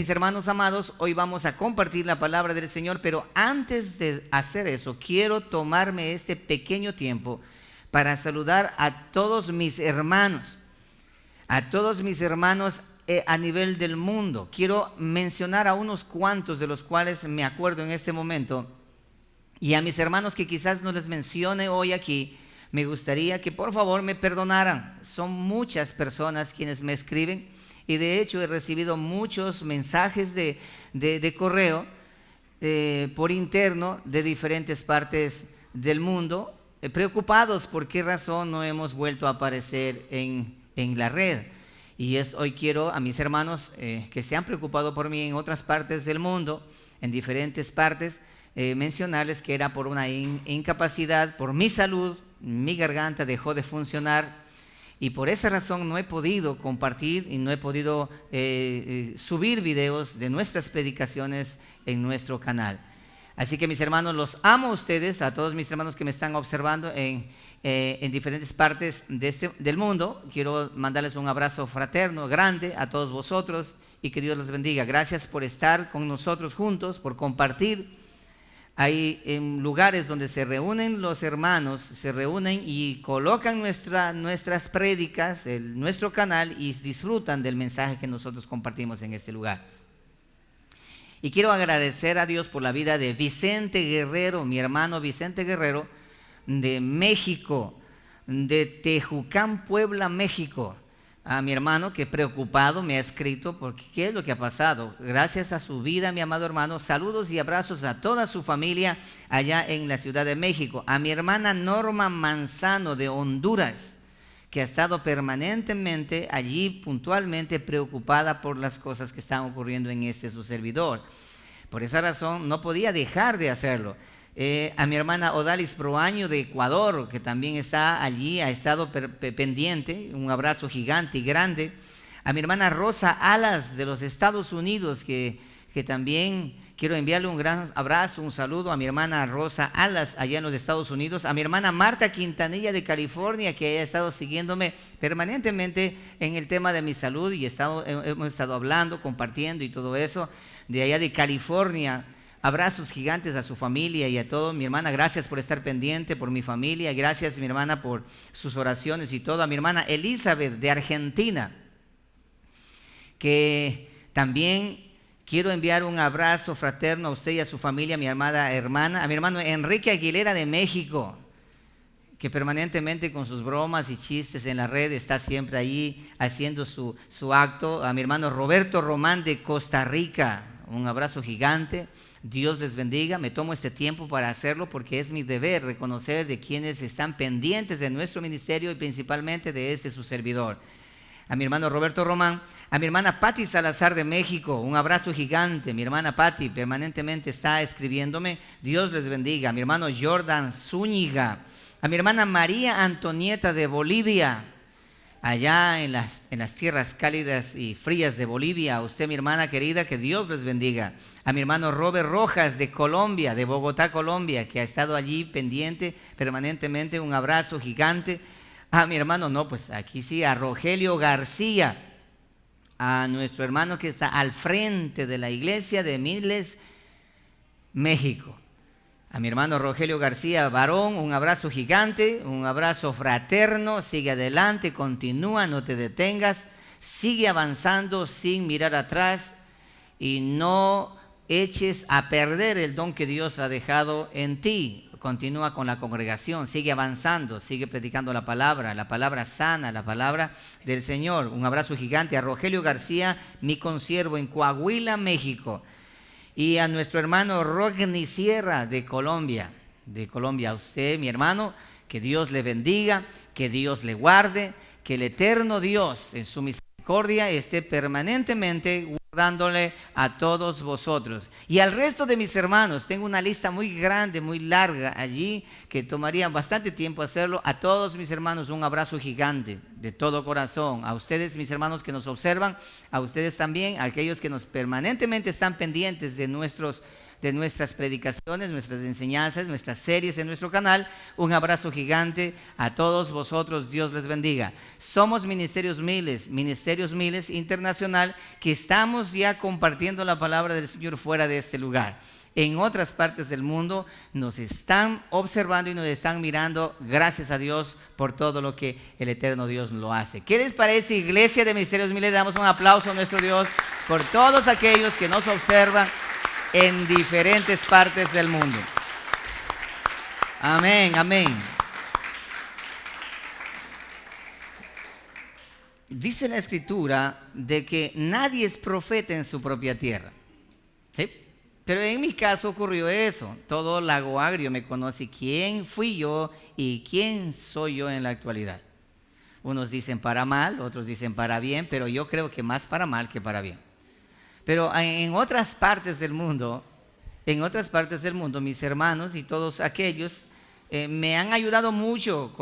mis hermanos amados, hoy vamos a compartir la palabra del Señor, pero antes de hacer eso, quiero tomarme este pequeño tiempo para saludar a todos mis hermanos a nivel del mundo. Quiero mencionar a unos cuantos de los cuales me acuerdo en este momento, y a mis hermanos que quizás no les mencione hoy aquí, me gustaría que por favor me perdonaran. Son muchas personas quienes me escriben, y de hecho he recibido muchos mensajes de correo por interno de diferentes partes del mundo, preocupados por qué razón no hemos vuelto a aparecer en la red. Y hoy quiero a mis hermanos que se han preocupado por mí en otras partes del mundo, en diferentes partes, mencionarles que era por una incapacidad, por mi salud. Mi garganta dejó de funcionar y por esa razón no he podido compartir y no he podido subir videos de nuestras predicaciones en nuestro canal. Así que mis hermanos, los amo a ustedes, a todos mis hermanos que me están observando en diferentes partes del mundo. Quiero mandarles un abrazo fraterno, grande a todos vosotros y que Dios los bendiga. Gracias por estar con nosotros juntos, por compartir. Hay lugares donde se reúnen los hermanos, se reúnen y colocan nuestras prédicas, nuestro canal, y disfrutan del mensaje que nosotros compartimos en este lugar. Y quiero agradecer a Dios por la vida de Vicente Guerrero, mi hermano Vicente Guerrero, de México, de Tejucán, Puebla, México. A mi hermano que preocupado me ha escrito porque qué es lo que ha pasado. Gracias a su vida, mi amado hermano, saludos y abrazos a toda su familia allá en la Ciudad de México. A mi hermana Norma Manzano de Honduras, que ha estado permanentemente allí, puntualmente preocupada por las cosas que están ocurriendo en su servidor. Por esa razón no podía dejar de hacerlo. A mi hermana Odalis Proaño de Ecuador, que también está allí, ha estado pendiente, un abrazo gigante y grande. A mi hermana Rosa Alas de los Estados Unidos, que también quiero enviarle un gran abrazo, un saludo a mi hermana Rosa Alas allá en los Estados Unidos. A mi hermana Marta Quintanilla de California, que ha estado siguiéndome permanentemente en el tema de mi salud y hemos estado hablando, compartiendo y todo eso, de allá de California. Abrazos gigantes a su familia y a todo. Mi hermana, gracias por estar pendiente, por mi familia. Gracias, mi hermana, por sus oraciones y todo. A mi hermana Elizabeth de Argentina, que también quiero enviar un abrazo fraterno a usted y a su familia, mi amada hermana. A mi hermano Enrique Aguilera de México, que permanentemente con sus bromas y chistes en la red está siempre ahí haciendo su acto. A mi hermano Roberto Román de Costa Rica, un abrazo gigante. Dios les bendiga. Me tomo este tiempo para hacerlo porque es mi deber reconocer de quienes están pendientes de nuestro ministerio y principalmente de su servidor. A mi hermano Roberto Román, a mi hermana Patti Salazar de México, un abrazo gigante. Mi hermana Patti permanentemente está escribiéndome. Dios les bendiga. A mi hermano Jordan Zúñiga, a mi hermana María Antonieta de Bolivia, allá en las tierras cálidas y frías de Bolivia. A usted, mi hermana querida, que Dios les bendiga. A mi hermano Robert Rojas de Colombia, de Bogotá, Colombia, que ha estado allí pendiente permanentemente, un abrazo gigante. A mi hermano, aquí sí, a Rogelio García, a nuestro hermano que está al frente de la iglesia de Miles, México. A mi hermano Rogelio García, varón, un abrazo gigante, un abrazo fraterno. Sigue adelante, continúa, no te detengas, sigue avanzando sin mirar atrás y no eches a perder el don que Dios ha dejado en ti. Continúa con la congregación, sigue avanzando, sigue predicando la palabra sana, la palabra del Señor. Un abrazo gigante a Rogelio García, mi consiervo en Coahuila, México. Y a nuestro hermano Rodney Sierra de Colombia, a usted, mi hermano, que Dios le bendiga, que Dios le guarde, que el eterno Dios en su misericordia esté permanentemente guardándole a todos vosotros. Y al resto de mis hermanos, tengo una lista muy grande, muy larga allí, que tomaría bastante tiempo hacerlo. A todos mis hermanos un abrazo gigante de todo corazón. A ustedes, mis hermanos que nos observan, a ustedes también, a aquellos que nos permanentemente están pendientes de de nuestras predicaciones, nuestras enseñanzas, nuestras series en nuestro canal. Un abrazo gigante a todos vosotros, Dios les bendiga. Somos Ministerios Miles Internacional, que estamos ya compartiendo la palabra del Señor fuera de este lugar. En otras partes del mundo nos están observando y nos están mirando, gracias a Dios por todo lo que el eterno Dios lo hace. ¿Qué les parece, Iglesia de Ministerios Miles? Le damos un aplauso a nuestro Dios por todos aquellos que nos observan en diferentes partes del mundo. Amén, amén. Dice la Escritura de que nadie es profeta en su propia tierra, ¿sí? Pero en mi caso ocurrió eso. Todo Lago Agrio me conoce quién fui yo y quién soy yo en la actualidad. Unos dicen para mal, otros dicen para bien, pero yo creo que más para mal que para bien. Pero en otras partes del mundo, mis hermanos y todos aquellos me han ayudado mucho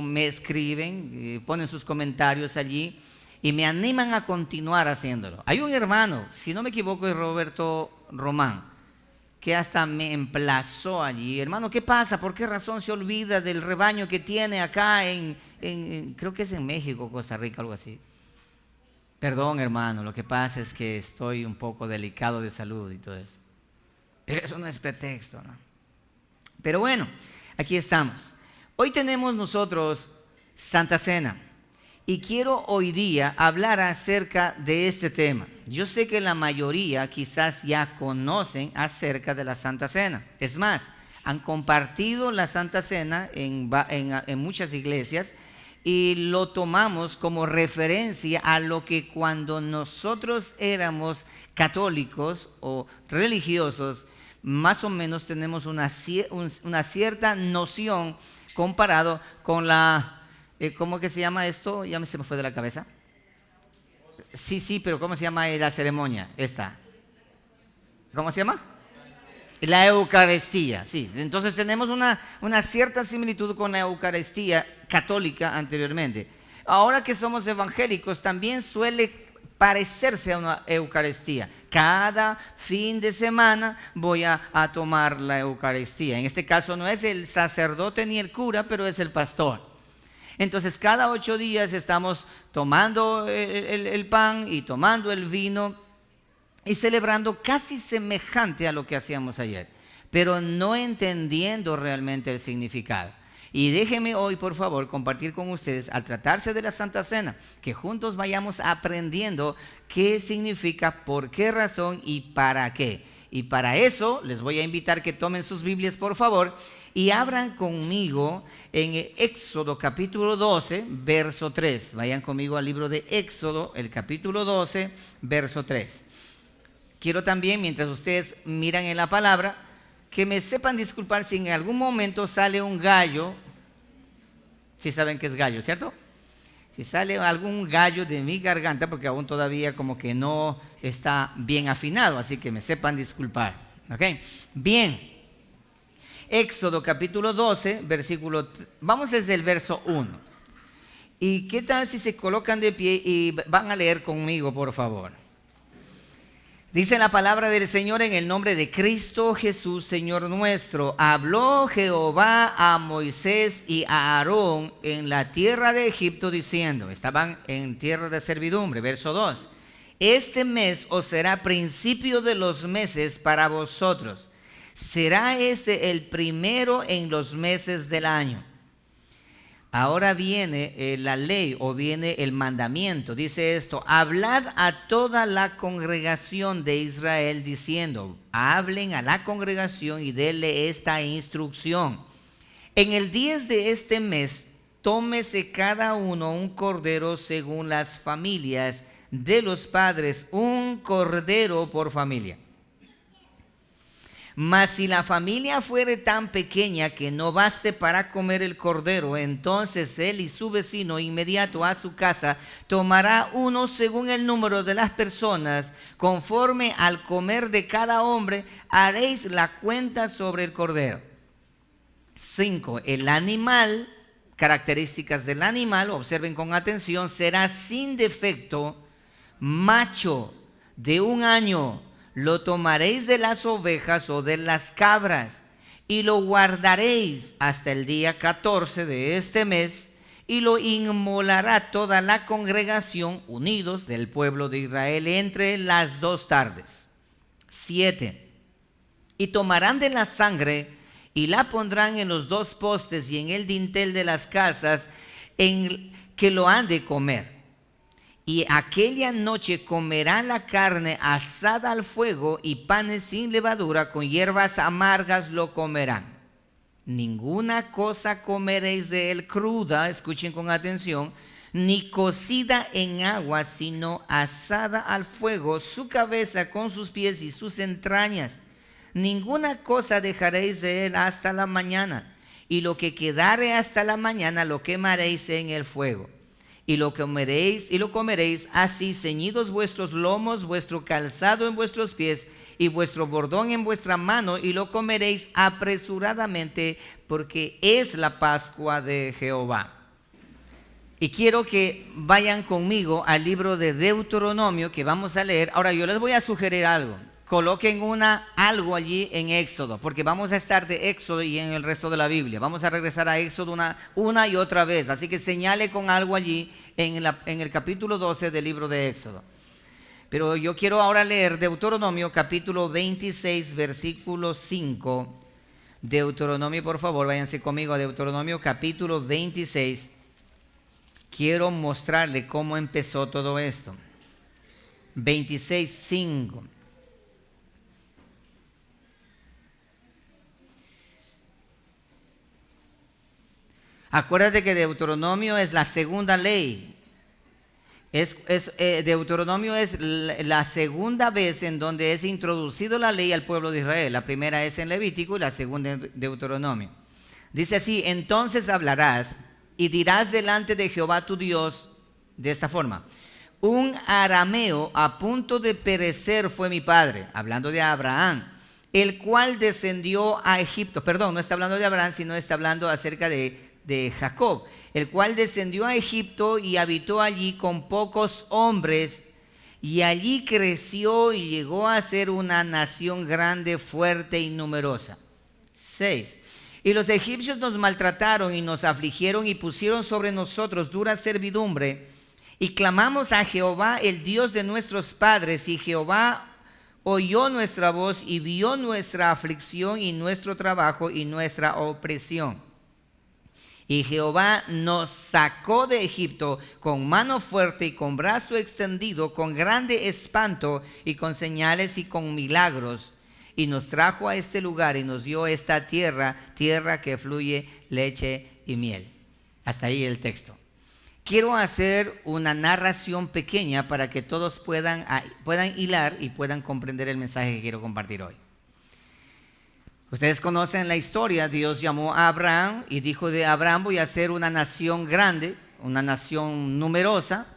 me escriben, ponen sus comentarios allí y me animan a continuar haciéndolo. Hay un hermano, si no me equivoco, es Roberto Román, que hasta me emplazó allí. Hermano, ¿qué pasa? ¿Por qué razón se olvida del rebaño que tiene acá creo que es en México, Costa Rica, algo así? Perdón, hermano, lo que pasa es que estoy un poco delicado de salud y todo eso. Pero eso no es pretexto, ¿no? Pero bueno, aquí estamos. Hoy tenemos nosotros Santa Cena. Y quiero hoy día hablar acerca de este tema. Yo sé que la mayoría quizás ya conocen acerca de la Santa Cena. Es más, han compartido la Santa Cena en muchas iglesias y lo tomamos como referencia a lo que cuando nosotros éramos católicos o religiosos, más o menos tenemos una cierta noción comparado con la... ¿Cómo que se llama esto? Ya se me fue de la cabeza. Sí, pero ¿cómo se llama la ceremonia esta? ¿Cómo se llama? La Eucaristía, sí. Entonces tenemos una cierta similitud con la Eucaristía católica anteriormente. Ahora que somos evangélicos, también suele parecerse a una Eucaristía. Cada fin de semana voy a tomar la Eucaristía. En este caso no es el sacerdote ni el cura, pero es el pastor. Entonces cada 8 días estamos tomando el pan y tomando el vino y celebrando casi semejante a lo que hacíamos ayer, pero no entendiendo realmente el significado. Y déjenme hoy, por favor, compartir con ustedes, al tratarse de la Santa Cena, que juntos vayamos aprendiendo qué significa, por qué razón y para qué. Y para eso les voy a invitar que tomen sus Biblias, por favor, y abran conmigo en Éxodo capítulo 12, verso 3. Vayan conmigo al libro de Éxodo, el capítulo 12, verso 3. Quiero también, mientras ustedes miran en la palabra, que me sepan disculpar si en algún momento sale un gallo. Sí saben que es gallo, ¿cierto? Si sale algún gallo de mi garganta, porque aún todavía como que no está bien afinado, así que me sepan disculpar. ¿Ok? Bien. Éxodo capítulo 12, versículo... Vamos desde el verso 1. ¿Y qué tal si se colocan de pie y van a leer conmigo, por favor? Dice la palabra del Señor: en el nombre de Cristo Jesús, Señor nuestro, habló Jehová a Moisés y a Aarón en la tierra de Egipto diciendo, estaban en tierra de servidumbre, verso 2, este mes os será principio de los meses para vosotros, será este el primero en los meses del año. Ahora viene la ley o viene el mandamiento. Dice esto: hablad a toda la congregación de Israel diciendo, hablen a la congregación y denle esta instrucción. En el 10 de este mes, tómese cada uno un cordero según las familias de los padres, un cordero por familia. Mas si la familia fuere tan pequeña que no baste para comer el cordero, entonces él y su vecino inmediato a su casa tomará uno según el número de las personas, conforme al comer de cada hombre, haréis la cuenta sobre el cordero. 5. El animal, características del animal, observen con atención, será sin defecto, macho de 1 año, lo tomaréis de las ovejas o de las cabras, y lo guardaréis hasta el día 14 de este mes, y lo inmolará toda la congregación unidos del pueblo de Israel entre las 2 tardes. 7. Y tomarán de la sangre y la pondrán en los 2 postes y en el dintel de las casas en que lo han de comer. Y aquella noche comerán la carne asada al fuego y panes sin levadura, con hierbas amargas lo comerán. Ninguna cosa comeréis de él cruda, escuchen con atención, ni cocida en agua, sino asada al fuego, su cabeza con sus pies y sus entrañas. Ninguna cosa dejaréis de él hasta la mañana, y lo que quedare hasta la mañana lo quemaréis en el fuego. Y lo comeréis así, ceñidos vuestros lomos, vuestro calzado en vuestros pies y vuestro bordón en vuestra mano, y lo comeréis apresuradamente, porque es la Pascua de Jehová. Y quiero que vayan conmigo al libro de Deuteronomio que vamos a leer. Ahora yo les voy a sugerir algo. Coloquen algo allí en Éxodo, porque vamos a estar de Éxodo y en el resto de la Biblia. Vamos a regresar a Éxodo una y otra vez. Así que señale con algo allí en el capítulo 12 del libro de Éxodo. Pero yo quiero ahora leer Deuteronomio capítulo 26, versículo 5. Deuteronomio, por favor, váyanse conmigo a Deuteronomio capítulo 26. Quiero mostrarle cómo empezó todo esto. 26, 5. Acuérdate que Deuteronomio es la segunda ley. Deuteronomio es la segunda vez en donde es introducido la ley al pueblo de Israel. La primera es en Levítico y la segunda en Deuteronomio. Dice así: entonces hablarás y dirás delante de Jehová tu Dios de esta forma: un arameo a punto de perecer fue mi padre, hablando de Abraham, el cual descendió a Egipto. Perdón, no está hablando de Abraham, sino está hablando acerca de Jacob, el cual descendió a Egipto y habitó allí con pocos hombres, y allí creció y llegó a ser una nación grande, fuerte y numerosa. 6. Y los egipcios nos maltrataron y nos afligieron y pusieron sobre nosotros dura servidumbre, y clamamos a Jehová, el Dios de nuestros padres, y Jehová oyó nuestra voz y vio nuestra aflicción y nuestro trabajo y nuestra opresión. Y Jehová nos sacó de Egipto con mano fuerte y con brazo extendido, con grande espanto y con señales y con milagros. Y nos trajo a este lugar y nos dio esta tierra, tierra que fluye leche y miel. Hasta ahí el texto. Quiero hacer una narración pequeña para que todos puedan hilar y puedan comprender el mensaje que quiero compartir hoy. Ustedes conocen la historia. Dios llamó a Abraham y dijo de Abraham: voy a hacer una nación grande, una nación numerosa,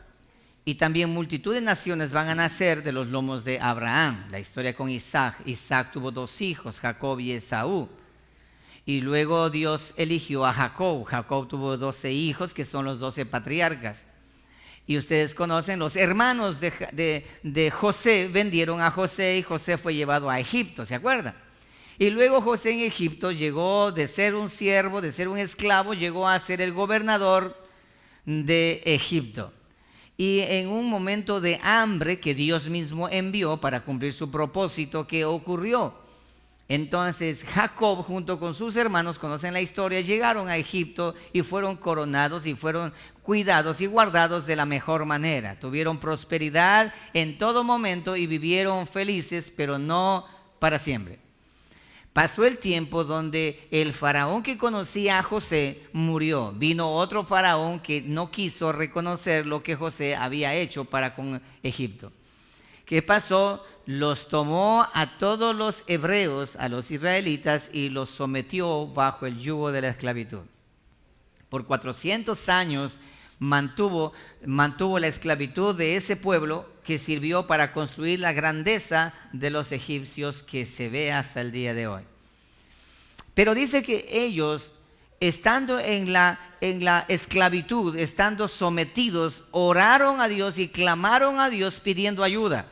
y también multitud de naciones van a nacer de los lomos de Abraham. La historia con Isaac. Isaac tuvo 2 hijos, Jacob y Esaú. Y luego Dios eligió a Jacob. Jacob tuvo 12 hijos, que son los 12 patriarcas. Y ustedes conocen, los hermanos de José vendieron a José, y José fue llevado a Egipto, ¿se acuerdan? Y luego José en Egipto llegó de ser un siervo, de ser un esclavo, llegó a ser el gobernador de Egipto. Y en un momento de hambre que Dios mismo envió para cumplir su propósito, ¿qué ocurrió? Entonces Jacob junto con sus hermanos, conocen la historia, llegaron a Egipto y fueron coronados y fueron cuidados y guardados de la mejor manera. Tuvieron prosperidad en todo momento y vivieron felices, pero no para siempre. Pasó el tiempo donde el faraón que conocía a José murió. Vino otro faraón que no quiso reconocer lo que José había hecho para con Egipto. ¿Qué pasó? Los tomó a todos los hebreos, a los israelitas, y los sometió bajo el yugo de la esclavitud. Por 400 años mantuvo la esclavitud de ese pueblo, que sirvió para construir la grandeza de los egipcios que se ve hasta el día de hoy. Pero dice que ellos, estando en la esclavitud, estando sometidos, oraron a Dios y clamaron a Dios pidiendo ayuda.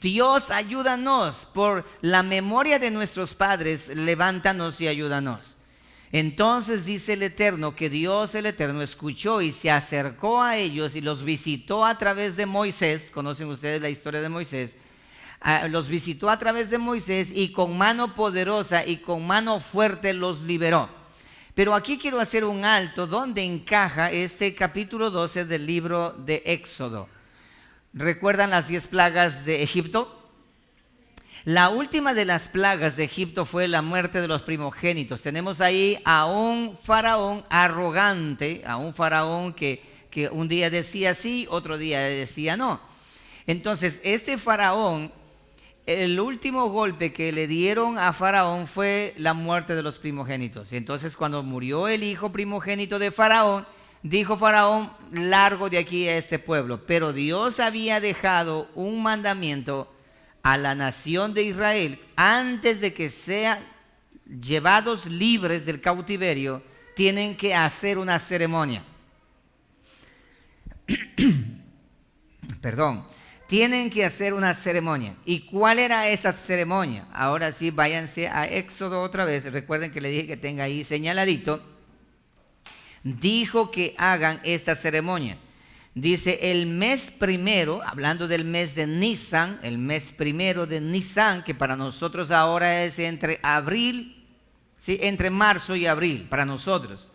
Dios, ayúdanos, por la memoria de nuestros padres, levántanos y ayúdanos. Entonces dice el Eterno que Dios el Eterno escuchó y se acercó a ellos y los visitó a través de Moisés. Conocen ustedes la historia de Moisés. Los visitó a través de Moisés y con mano poderosa y con mano fuerte los liberó. Pero aquí quiero hacer un alto donde encaja este capítulo 12 del libro de Éxodo. ¿Recuerdan las 10 plagas de Egipto? La última de las plagas de Egipto fue la muerte de los primogénitos. Tenemos ahí a un faraón arrogante, a un faraón que un día decía sí, otro día decía no. Entonces, este faraón, el último golpe que le dieron a Faraón fue la muerte de los primogénitos. Entonces, cuando murió el hijo primogénito de Faraón, dijo Faraón: largo de aquí a este pueblo. Pero Dios había dejado un mandamiento a la nación de Israel: antes de que sean llevados libres del cautiverio, tienen que hacer una ceremonia. Perdón. Tienen que hacer una ceremonia. ¿Y cuál era esa ceremonia? Ahora sí, váyanse a Éxodo otra vez. Recuerden que le dije que tenga ahí señaladito. Dijo que hagan esta ceremonia. Dice: el mes primero, hablando del mes de Nisan, el mes primero de Nisan, que para nosotros ahora es entre abril, ¿sí? Entre marzo y abril, para nosotros.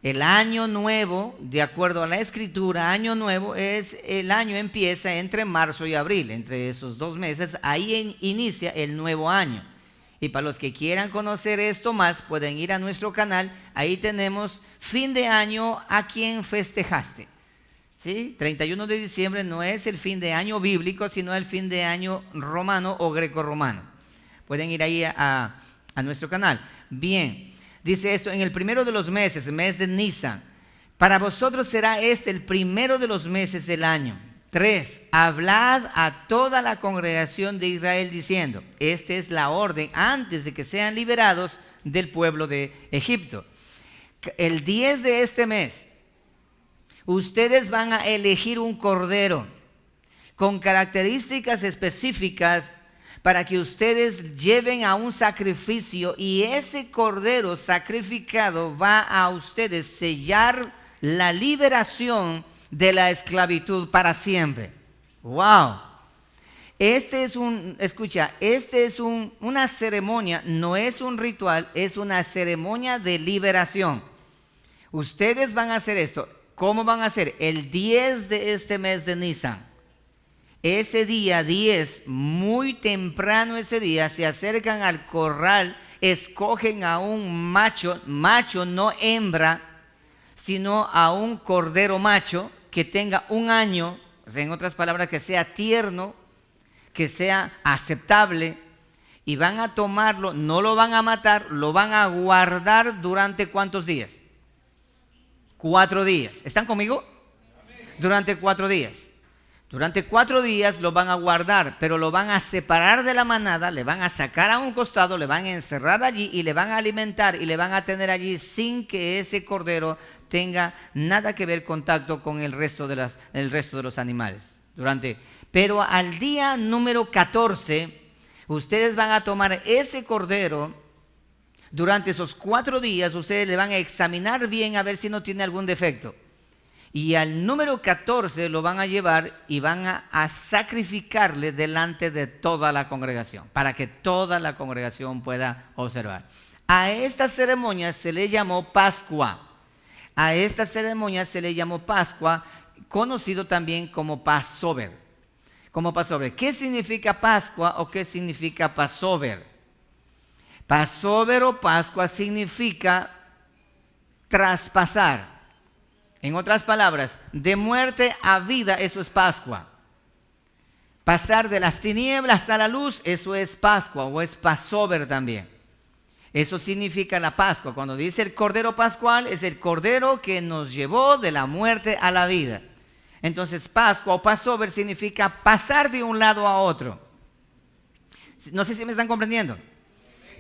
El año nuevo, de acuerdo a la escritura, año nuevo es el año, empieza entre marzo y abril, entre esos 2 meses, ahí inicia el nuevo año. Y para los que quieran conocer esto más, pueden ir a nuestro canal, ahí tenemos fin de año a quien festejaste. ¿Sí? 31 de diciembre no es el fin de año bíblico, sino el fin de año romano o greco-romano. Pueden ir ahí a nuestro canal. Bien. Dice esto: en el primero de los meses, el mes de Nisan, para vosotros será este el primero de los meses del año. 3, hablad a toda la congregación de Israel diciendo: esta es la orden antes de que sean liberados del pueblo de Egipto. El 10 de este mes, ustedes van a elegir un cordero con características específicas para que ustedes lleven a un sacrificio, y ese cordero sacrificado va a ustedes sellar la liberación de la esclavitud para siempre. ¡Wow! Este es una ceremonia, no es un ritual, es una ceremonia de liberación. Ustedes van a hacer esto. ¿Cómo van a hacer? El 10 de este mes de Nisan. Ese día 10, muy temprano ese día, se acercan al corral, escogen a un macho no hembra, sino a un cordero macho que tenga 1 año, o sea, en otras palabras, que sea tierno, que sea aceptable, y van a tomarlo, no lo van a matar, lo van a guardar durante ¿cuántos días? 4 días. ¿Están conmigo? Durante 4 días. Durante 4 días lo van a guardar, pero lo van a separar de la manada, le van a sacar a un costado, le van a encerrar allí y le van a alimentar y le van a tener allí sin que ese cordero tenga nada que ver contacto con el resto de los animales. Pero al día número 14, ustedes van a tomar ese cordero. Durante esos 4 días ustedes le van a examinar bien a ver si no tiene algún defecto. Y al número 14 lo van a llevar y van a sacrificarle delante de toda la congregación, para que toda la congregación pueda observar. A esta ceremonia se le llamó Pascua. A esta ceremonia se le llamó Pascua, conocido también como Passover. Como Passover. ¿Qué significa Pascua o qué significa Passover? Passover o Pascua significa traspasar. En otras palabras, de muerte a vida, eso es Pascua. Pasar de las tinieblas a la luz, eso es Pascua o es Passover también. Eso significa la Pascua. Cuando dice el Cordero Pascual, es el Cordero que nos llevó de la muerte a la vida. Entonces, Pascua o Passover significa pasar de un lado a otro. No sé si me están comprendiendo.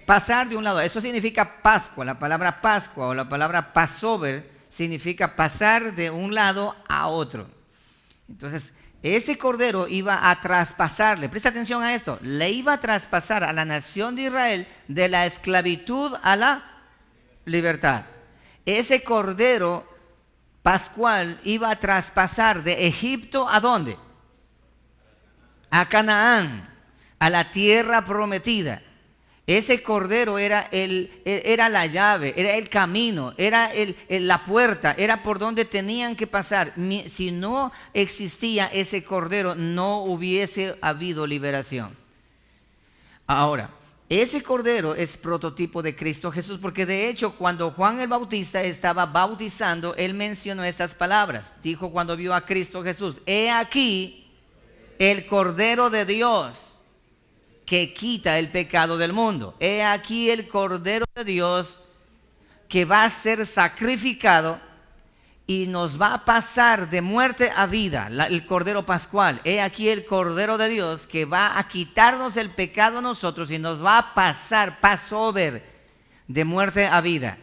Pasar de un lado, eso significa Pascua. La palabra Pascua o la palabra Passover significa pasar de un lado a otro. Entonces, ese cordero iba a traspasarle, presta atención a esto, le iba a traspasar a la nación de Israel de la esclavitud a la libertad. Ese cordero pascual iba a traspasar de Egipto ¿a dónde? A Canaán, a la tierra prometida. Ese cordero era la llave, era el camino, era la puerta, era por donde tenían que pasar. Si no existía ese cordero, no hubiese habido liberación. Ahora, ese cordero es prototipo de Cristo Jesús, porque de hecho cuando Juan el Bautista estaba bautizando, él mencionó estas palabras. Dijo cuando vio a Cristo Jesús: he aquí el Cordero de Dios que quita el pecado del mundo. He aquí el Cordero de Dios que va a ser sacrificado y nos va a pasar de muerte a vida, el Cordero Pascual. He aquí el Cordero de Dios que va a quitarnos el pecado a nosotros y nos va a pasar, passover, de muerte a vida.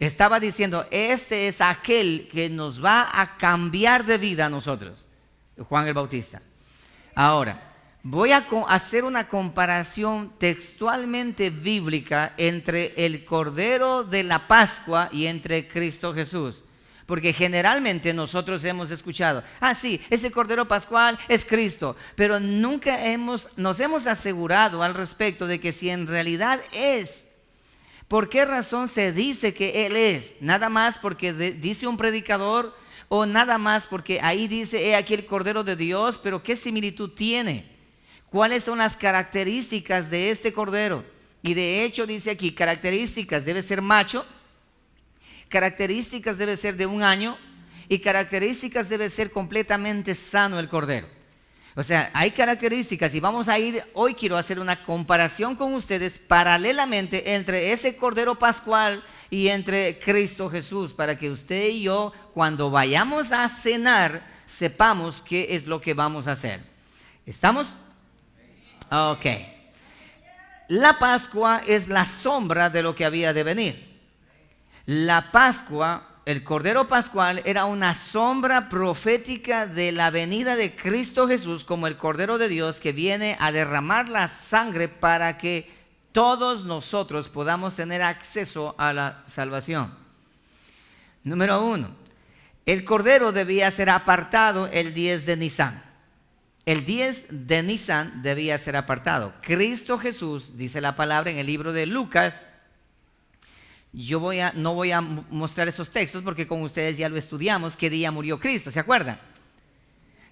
Estaba diciendo, este es aquel que nos va a cambiar de vida a nosotros, Juan el Bautista. Ahora, voy a hacer una comparación textualmente bíblica entre el Cordero de la Pascua y entre Cristo Jesús. Porque generalmente nosotros hemos escuchado, sí, ese Cordero Pascual es Cristo, pero nunca nos hemos asegurado al respecto de que si en realidad es, ¿por qué razón se dice que Él es? Nada más porque dice un predicador, o nada más porque ahí dice, he aquí el Cordero de Dios, pero ¿qué similitud tiene? ¿Cuáles son las características de este cordero? Y de hecho dice aquí, características: debe ser macho, características debe ser de 1 año, y características debe ser completamente sano el cordero. O sea, hay características, y vamos a ir, hoy quiero hacer una comparación con ustedes paralelamente entre ese cordero pascual y entre Cristo Jesús, para que usted y yo, cuando vayamos a cenar, sepamos qué es lo que vamos a hacer. ¿Estamos? Ok. La Pascua es la sombra de lo que había de venir. La Pascua, el Cordero Pascual, era una sombra profética de la venida de Cristo Jesús como el Cordero de Dios que viene a derramar la sangre para que todos nosotros podamos tener acceso a la salvación. Número 1, el Cordero debía ser apartado el 10 de Nisan. El 10 de Nisan debía ser apartado. Cristo Jesús, dice la palabra en el libro de Lucas. Yo no voy a mostrar esos textos porque con ustedes ya lo estudiamos, qué día murió Cristo, ¿se acuerdan?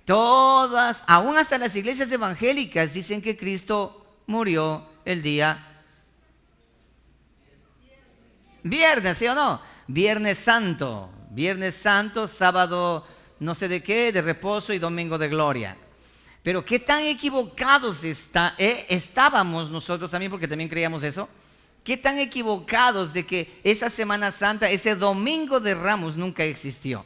Todas, aún hasta las iglesias evangélicas dicen que Cristo murió el día viernes, ¿sí o no? Viernes Santo, sábado no sé de qué, de reposo, y domingo de gloria. Pero qué tan equivocados estábamos nosotros también, porque también creíamos eso. Qué tan equivocados de que esa Semana Santa, ese Domingo de Ramos nunca existió.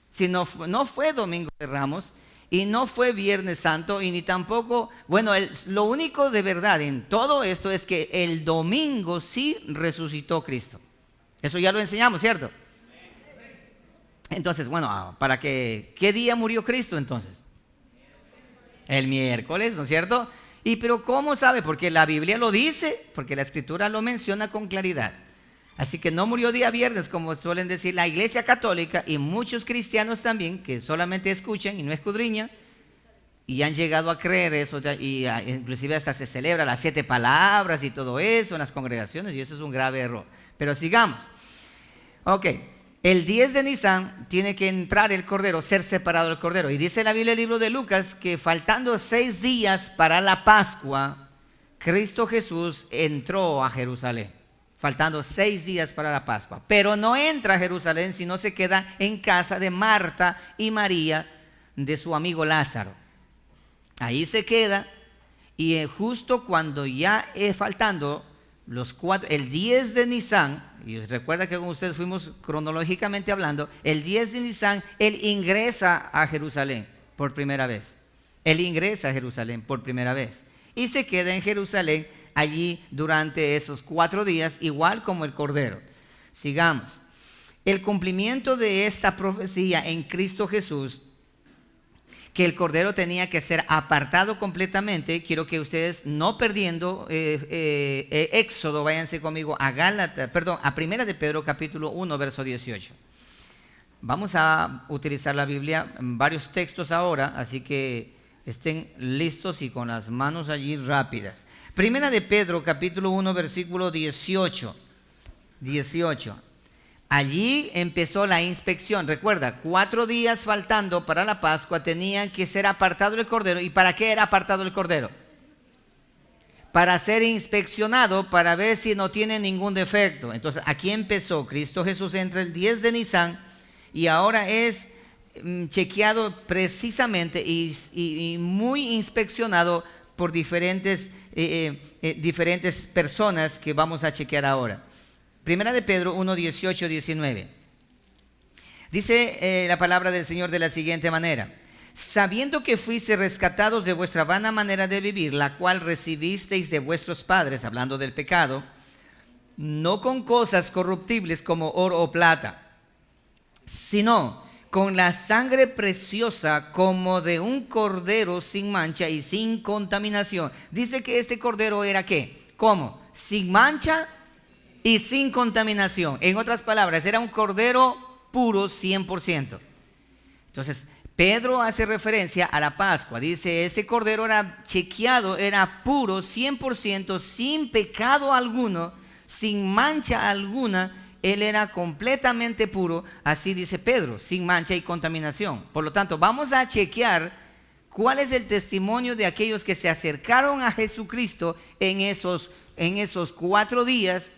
Si no fue Domingo de Ramos y no fue Viernes Santo y ni tampoco, bueno, lo único de verdad en todo esto es que el domingo sí resucitó Cristo. Eso ya lo enseñamos, ¿cierto? Entonces, bueno, ¿qué día murió Cristo entonces? El miércoles, ¿no es cierto? Pero ¿cómo sabe? Porque la Biblia lo dice, porque la Escritura lo menciona con claridad. Así que no murió día viernes, como suelen decir la Iglesia Católica y muchos cristianos también, que solamente escuchan y no escudriñan, y han llegado a creer eso, y inclusive hasta se celebra las 7 palabras y todo eso en las congregaciones, y eso es un grave error. Pero sigamos. Ok. El 10 de Nisan tiene que entrar el Cordero, ser separado el Cordero. Y dice la Biblia, el libro de Lucas, que faltando 6 días para la Pascua, Cristo Jesús entró a Jerusalén. Faltando 6 días para la Pascua. Pero no entra a Jerusalén, sino se queda en casa de Marta y María, de su amigo Lázaro. Ahí se queda, y justo cuando ya faltando el 10 de Nisan, y recuerda que con ustedes fuimos cronológicamente hablando, el 10 de Nisan, él ingresa a Jerusalén por primera vez. Él ingresa a Jerusalén por primera vez y se queda en Jerusalén allí durante esos 4 días, igual como el Cordero. Sigamos. El cumplimiento de esta profecía en Cristo Jesús que el cordero tenía que ser apartado completamente. Quiero que ustedes, no perdiendo Éxodo, váyanse conmigo a a Primera de Pedro capítulo 1 verso 18. Vamos a utilizar la Biblia en varios textos ahora, así que estén listos y con las manos allí rápidas. Primera de Pedro capítulo 1 versículo 18. Allí empezó la inspección. Recuerda, 4 días faltando para la Pascua tenían que ser apartado el cordero. ¿Y para qué era apartado el cordero? Para ser inspeccionado, para ver si no tiene ningún defecto. Entonces aquí empezó. Cristo Jesús entra el 10 de Nisan y ahora es chequeado precisamente y muy inspeccionado por diferentes personas que vamos a chequear ahora. Primera de Pedro 1, 18, 19. Dice la palabra del Señor de la siguiente manera: sabiendo que fuiste rescatados de vuestra vana manera de vivir, la cual recibisteis de vuestros padres, hablando del pecado, no con cosas corruptibles como oro o plata, sino con la sangre preciosa como de un cordero sin mancha y sin contaminación. Dice que este cordero era ¿qué? ¿Cómo? Sin mancha y sin contaminación. En otras palabras, era un cordero puro 100%. Entonces, Pedro hace referencia a la Pascua. Dice, ese cordero era chequeado, era puro 100%, sin pecado alguno, sin mancha alguna. Él era completamente puro, así dice Pedro, sin mancha y contaminación. Por lo tanto, vamos a chequear cuál es el testimonio de aquellos que se acercaron a Jesucristo en esos 4 días.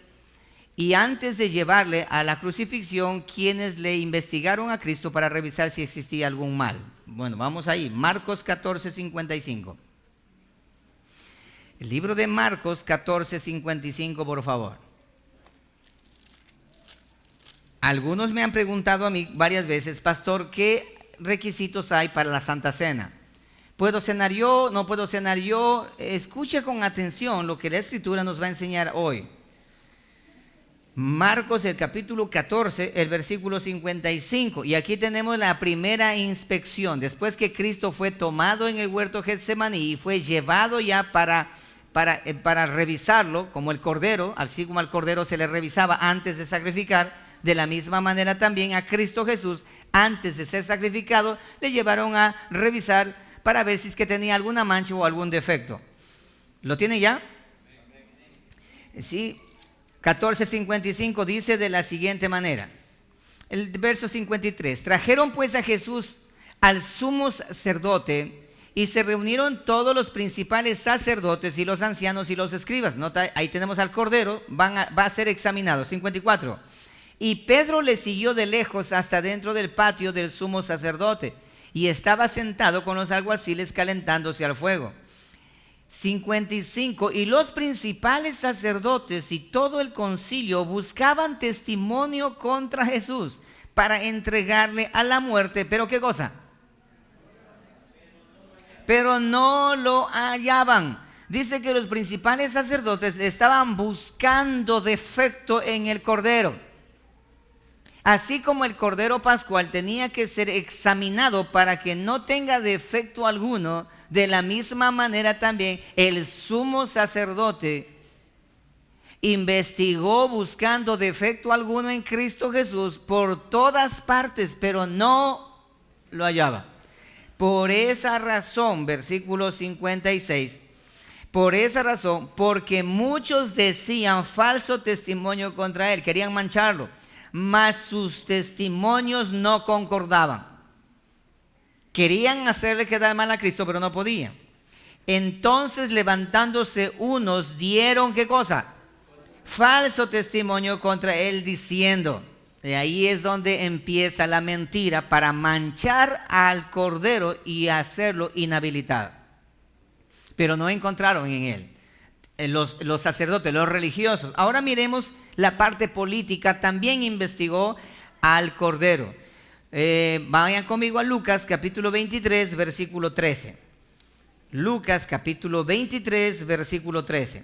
Y antes de llevarle a la crucifixión, quienes le investigaron a Cristo para revisar si existía algún mal. Bueno, vamos ahí, Marcos 14, 55. El libro de Marcos 14, 55, por favor. Algunos me han preguntado a mí varias veces, pastor, ¿qué requisitos hay para la Santa Cena? ¿Puedo cenar yo? ¿No puedo cenar yo? Escuche con atención lo que la Escritura nos va a enseñar hoy. Marcos el capítulo 14, el versículo 55. Y aquí tenemos la primera inspección. Después que Cristo fue tomado en el huerto Getsemaní y fue llevado ya para revisarlo, como el cordero, así como al cordero se le revisaba antes de sacrificar, de la misma manera también a Cristo Jesús, antes de ser sacrificado, le llevaron a revisar para ver si es que tenía alguna mancha o algún defecto. ¿Lo tiene ya? Sí. 14:55 dice de la siguiente manera, el verso 53, trajeron pues a Jesús al sumo sacerdote y se reunieron todos los principales sacerdotes y los ancianos y los escribas. Nota, ahí tenemos al cordero, va a ser examinado. 54, y Pedro le siguió de lejos hasta dentro del patio del sumo sacerdote y estaba sentado con los alguaciles calentándose al fuego. 55, y los principales sacerdotes y todo el concilio buscaban testimonio contra Jesús para entregarle a la muerte. ¿Pero qué cosa? Pero no lo hallaban. Dice que los principales sacerdotes estaban buscando defecto en el cordero. Así como el cordero pascual tenía que ser examinado para que no tenga defecto alguno, de la misma manera también el sumo sacerdote investigó buscando defecto alguno en Cristo Jesús por todas partes, pero no lo hallaba. Por esa razón, versículo 56, por esa razón, porque muchos decían falso testimonio contra él, querían mancharlo, mas sus testimonios no concordaban. Querían hacerle quedar mal a Cristo, pero no podían. Entonces, levantándose unos, dieron ¿qué cosa? Falso testimonio contra él, diciendo. Y ahí es donde empieza la mentira para manchar al cordero y hacerlo inhabilitado. Pero no encontraron en él. Los sacerdotes, los religiosos. Ahora miremos la parte política. También investigó al cordero. Vayan conmigo a Lucas capítulo 23 versículo 13. Lucas capítulo 23 versículo 13.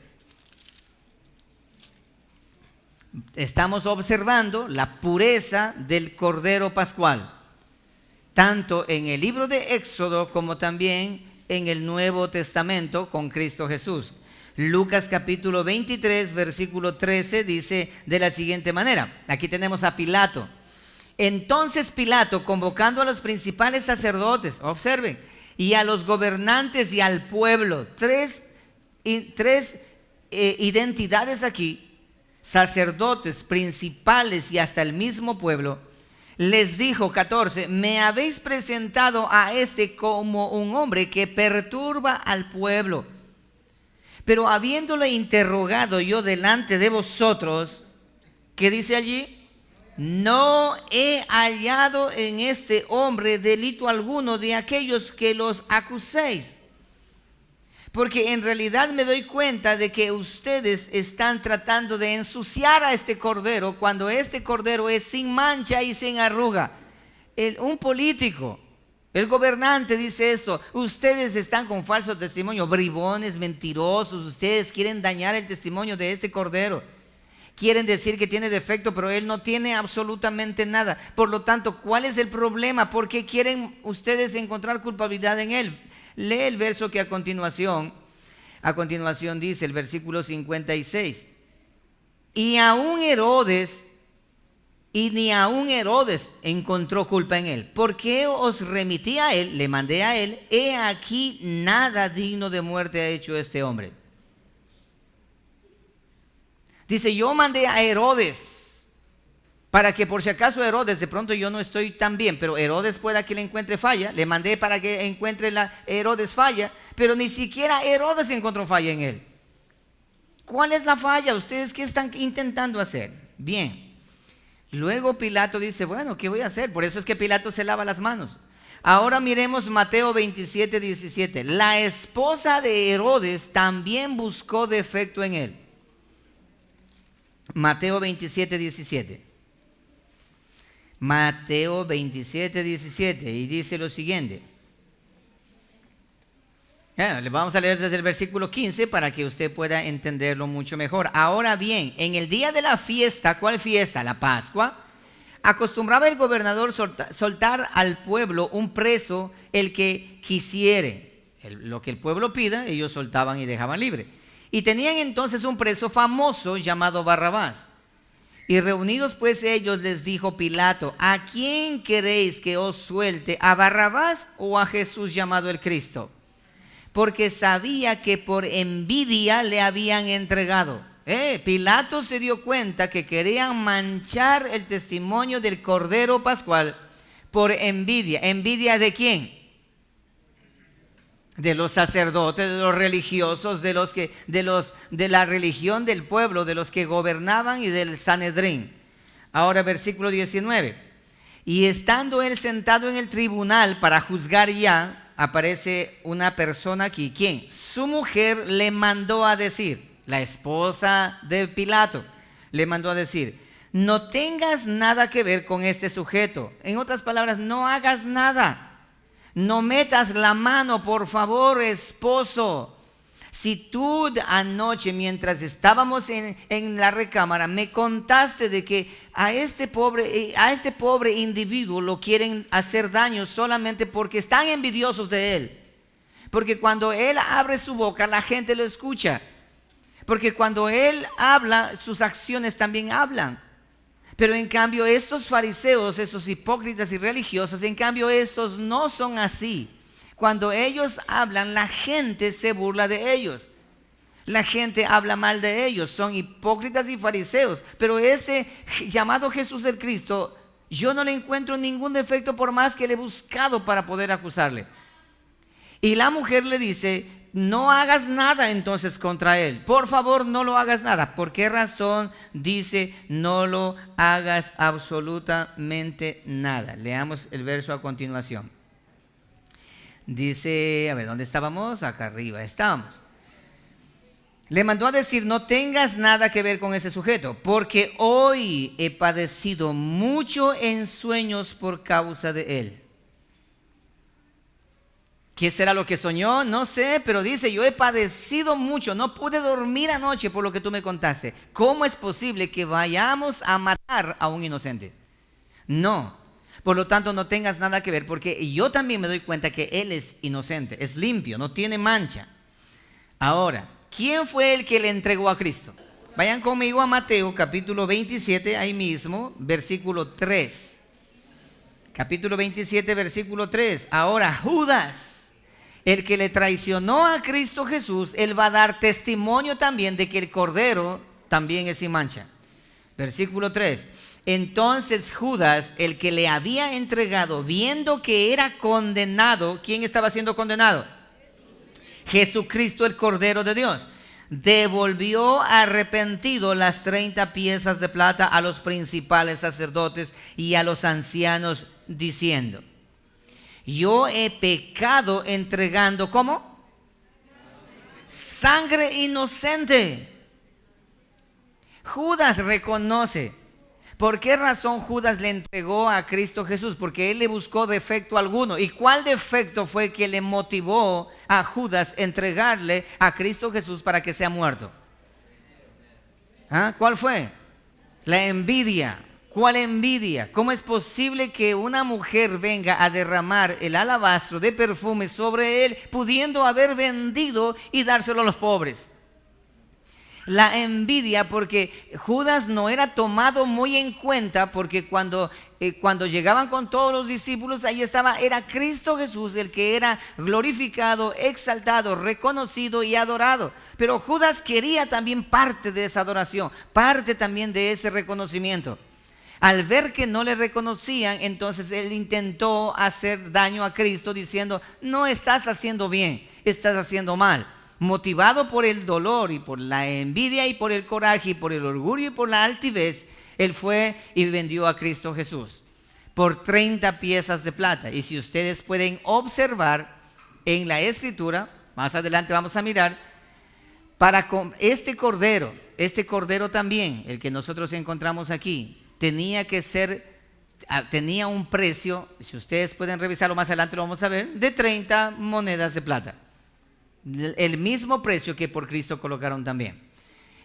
Estamos observando la pureza del cordero pascual. tanto en el libro de Éxodo como también en el Nuevo Testamento con Cristo Jesús. Lucas capítulo 23, versículo 13 dice de la siguiente manera. Aquí tenemos a Pilato. Entonces Pilato, convocando a los principales sacerdotes, observen, y a los gobernantes y al pueblo, tres identidades aquí, sacerdotes, principales y hasta el mismo pueblo, les dijo, 14, me habéis presentado a este como un hombre que perturba al pueblo. Pero habiéndole interrogado yo delante de vosotros, ¿qué dice allí? No he hallado en este hombre delito alguno de aquellos que los acuséis. Porque en realidad me doy cuenta de que ustedes están tratando de ensuciar a este cordero cuando este cordero es sin mancha y sin arruga. Un político, el gobernante dice esto: ustedes están con falso testimonio, bribones, mentirosos, ustedes quieren dañar el testimonio de este cordero. Quieren decir que tiene defecto, pero él no tiene absolutamente nada. Por lo tanto, ¿cuál es el problema? ¿Por qué quieren ustedes encontrar culpabilidad en él? Lee el verso que a continuación dice el versículo 56. Y ni aún Herodes encontró culpa en él. ¿Por qué os remití a él? Le mandé a él. He aquí, nada digno de muerte ha hecho este hombre. Dice, yo mandé a Herodes para que por si acaso Herodes, de pronto yo no estoy tan bien, pero Herodes pueda que le encuentre falla. Le mandé para que encuentre Herodes falla, pero ni siquiera Herodes encontró falla en él. ¿Cuál es la falla? ¿Ustedes qué están intentando hacer? Bien. Luego Pilato dice, bueno, ¿qué voy a hacer? Por eso es que Pilato se lava las manos. Ahora miremos Mateo 27, 17. La esposa de Herodes también buscó defecto en él. Mateo 27, 17. Mateo 27, 17. Y dice lo siguiente. Le vamos a leer desde el versículo 15 para que usted pueda entenderlo mucho mejor. Ahora bien, en el día de la fiesta, ¿cuál fiesta? La Pascua. Acostumbraba el gobernador soltar al pueblo un preso, el que quisiere. Lo que el pueblo pida, ellos soltaban y dejaban libre. Y tenían entonces un preso famoso llamado Barrabás. Y reunidos pues ellos les dijo Pilato, ¿a quién queréis que os suelte? ¿A Barrabás o a Jesús llamado el Cristo? Porque sabía que por envidia le habían entregado. Pilato se dio cuenta que querían manchar el testimonio del Cordero Pascual por envidia. ¿Envidia de quién? De los sacerdotes, de los religiosos, de la religión del pueblo, de los que gobernaban y del Sanedrín. Ahora versículo 19. Y estando él sentado en el tribunal para juzgar ya, aparece una persona aquí. ¿Quién? Su mujer le mandó a decir, la esposa de Pilato, le mandó a decir, no tengas nada que ver con este sujeto. En otras palabras, no hagas nada. No metas la mano, por favor, esposo. Si tú anoche, mientras estábamos en la recámara, me contaste de que a este pobre individuo lo quieren hacer daño solamente porque están envidiosos de él. Porque cuando él abre su boca, la gente lo escucha. Porque cuando él habla, sus acciones también hablan. Pero en cambio estos fariseos, esos hipócritas y religiosos, en cambio estos no son así. Cuando ellos hablan, la gente se burla de ellos. La gente habla mal de ellos, son hipócritas y fariseos. Pero este llamado Jesús el Cristo, yo no le encuentro ningún defecto por más que le he buscado para poder acusarle. Y la mujer le dice, no hagas nada entonces contra él. Por favor, no lo hagas nada. ¿Por qué razón? Dice, no lo hagas absolutamente nada. Leamos el verso a continuación. Dice, a ver, ¿dónde estábamos? Acá arriba estábamos. Le mandó a decir, no tengas nada que ver con ese sujeto, porque hoy he padecido mucho en sueños por causa de él. ¿Qué será lo que soñó? No sé, pero dice, yo he padecido mucho, no pude dormir anoche por lo que tú me contaste. ¿Cómo es posible que vayamos a matar a un inocente? No, Por lo tanto, no tengas nada que ver, porque yo también me doy cuenta que él es inocente, es limpio, no tiene mancha. Ahora, ¿quién fue el que le entregó a Cristo? Vayan conmigo a Mateo capítulo 27, ahí mismo, versículo 3. Capítulo 27, versículo 3. Ahora, Judas, el que le traicionó a Cristo Jesús, él va a dar testimonio también de que el Cordero también es sin mancha. Versículo 3. Entonces Judas, el que le había entregado, viendo que era condenado, ¿quién estaba siendo condenado? Jesucristo, el Cordero de Dios. Devolvió arrepentido las 30 piezas de plata a los principales sacerdotes y a los ancianos, diciendo: yo he pecado entregando, ¿cómo? Sangre inocente. Judas reconoce. ¿Por qué razón Judas le entregó a Cristo Jesús? Porque él le buscó defecto alguno. ¿Y cuál defecto fue que le motivó a Judas entregarle a Cristo Jesús para que sea muerto? ¿Ah? ¿Cuál fue? La envidia. ¿Cuál envidia? ¿Cómo es posible que una mujer venga a derramar el alabastro de perfume sobre él, pudiendo haber vendido y dárselo a los pobres? La envidia, porque Judas no era tomado muy en cuenta, porque cuando llegaban con todos los discípulos, ahí era Cristo Jesús el que era glorificado, exaltado, reconocido y adorado. Pero Judas quería también parte de esa adoración, parte también de ese reconocimiento. Al ver que no le reconocían, entonces él intentó hacer daño a Cristo diciendo: no estás haciendo bien, estás haciendo mal. Motivado por el dolor y por la envidia y por el coraje y por el orgullo y por la altivez, él fue y vendió a Cristo Jesús por 30 piezas de plata. Y si ustedes pueden observar en la Escritura, más adelante vamos a mirar, para este cordero también, el que nosotros encontramos aquí, tenía un precio, si ustedes pueden revisarlo más adelante lo vamos a ver, de 30 monedas de plata. El mismo precio que por Cristo colocaron también.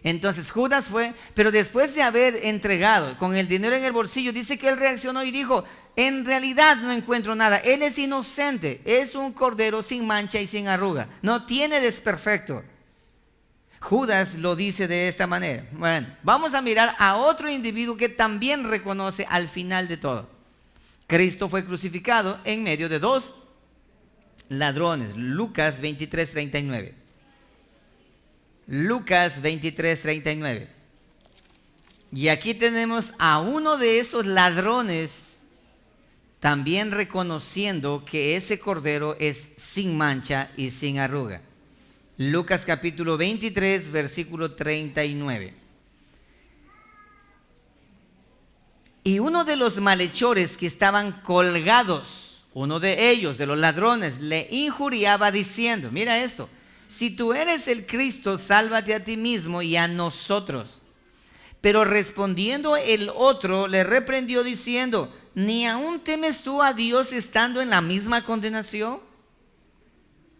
Entonces Judas fue, pero después de haber entregado con el dinero en el bolsillo, dice que él reaccionó y dijo: en realidad no encuentro nada, él es inocente, es un cordero sin mancha y sin arruga, no tiene desperfecto. Judas lo dice de esta manera. Bueno, vamos a mirar a otro individuo que también reconoce al final de todo. Cristo fue crucificado en medio de dos ladrones. Lucas 23:39. Lucas 23:39. Y aquí tenemos a uno de esos ladrones también reconociendo que ese cordero es sin mancha y sin arruga. Lucas capítulo 23, versículo 39. Y uno de los malhechores que estaban colgados, uno de ellos, de los ladrones, le injuriaba diciendo: mira esto, si tú eres el Cristo, sálvate a ti mismo y a nosotros. Pero respondiendo el otro, le reprendió diciendo: ¿ni aún temes tú a Dios estando en la misma condenación?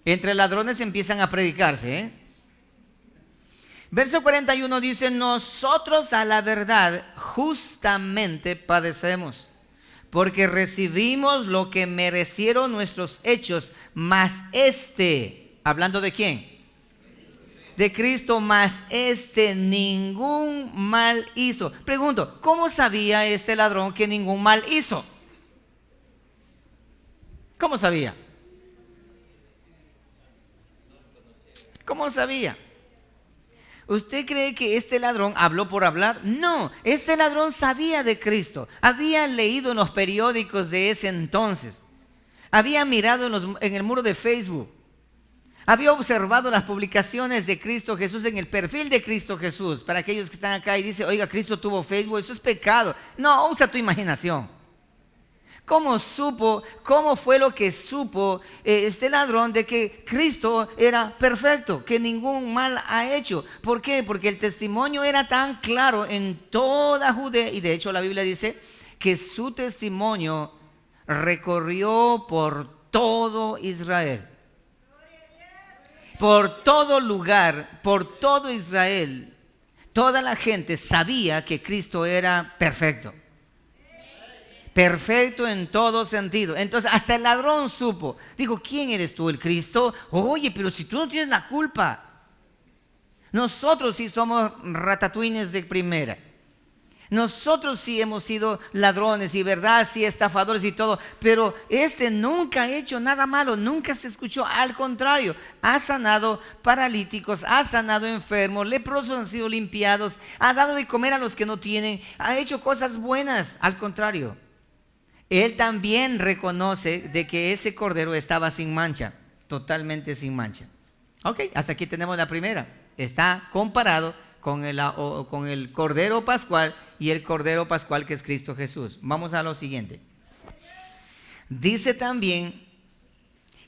Entre ladrones empiezan a predicarse, Verso 41 dice: nosotros a la verdad justamente padecemos, porque recibimos lo que merecieron nuestros hechos, mas ¿hablando de quién? De Cristo, mas ningún mal hizo. Pregunto, ¿cómo sabía este ladrón que ningún mal hizo? ¿Cómo sabía? ¿Cómo sabía? ¿Usted cree que este ladrón habló por hablar? No, este ladrón sabía de Cristo, había leído en los periódicos de ese entonces, había mirado en el muro de Facebook, había observado las publicaciones de Cristo Jesús en el perfil de Cristo Jesús. Para aquellos que están acá y dicen: oiga, Cristo tuvo Facebook, eso es pecado. No, usa tu imaginación. ¿Cómo fue lo que supo este ladrón de que Cristo era perfecto, que ningún mal ha hecho? ¿Por qué? Porque el testimonio era tan claro en toda Judea, y de hecho la Biblia dice que su testimonio recorrió por todo Israel. Por todo lugar, por todo Israel, toda la gente sabía que Cristo era perfecto. perfecto en todo sentido. Entonces hasta el ladrón supo. Dijo, ¿quién eres tú, el Cristo? Oye, pero si tú no tienes la culpa. Nosotros sí somos ratatouines de primera. Nosotros sí hemos sido ladrones y verdad, sí estafadores y todo, pero este nunca ha hecho nada malo, nunca se escuchó. Al contrario, ha sanado paralíticos, ha sanado enfermos, leprosos han sido limpiados, ha dado de comer a los que no tienen, ha hecho cosas buenas. Al contrario, él también reconoce de que ese cordero estaba sin mancha, totalmente sin mancha. Ok, hasta aquí tenemos la primera. Está comparado con el Cordero Pascual y el Cordero Pascual que es Cristo Jesús. Vamos a lo siguiente. Dice también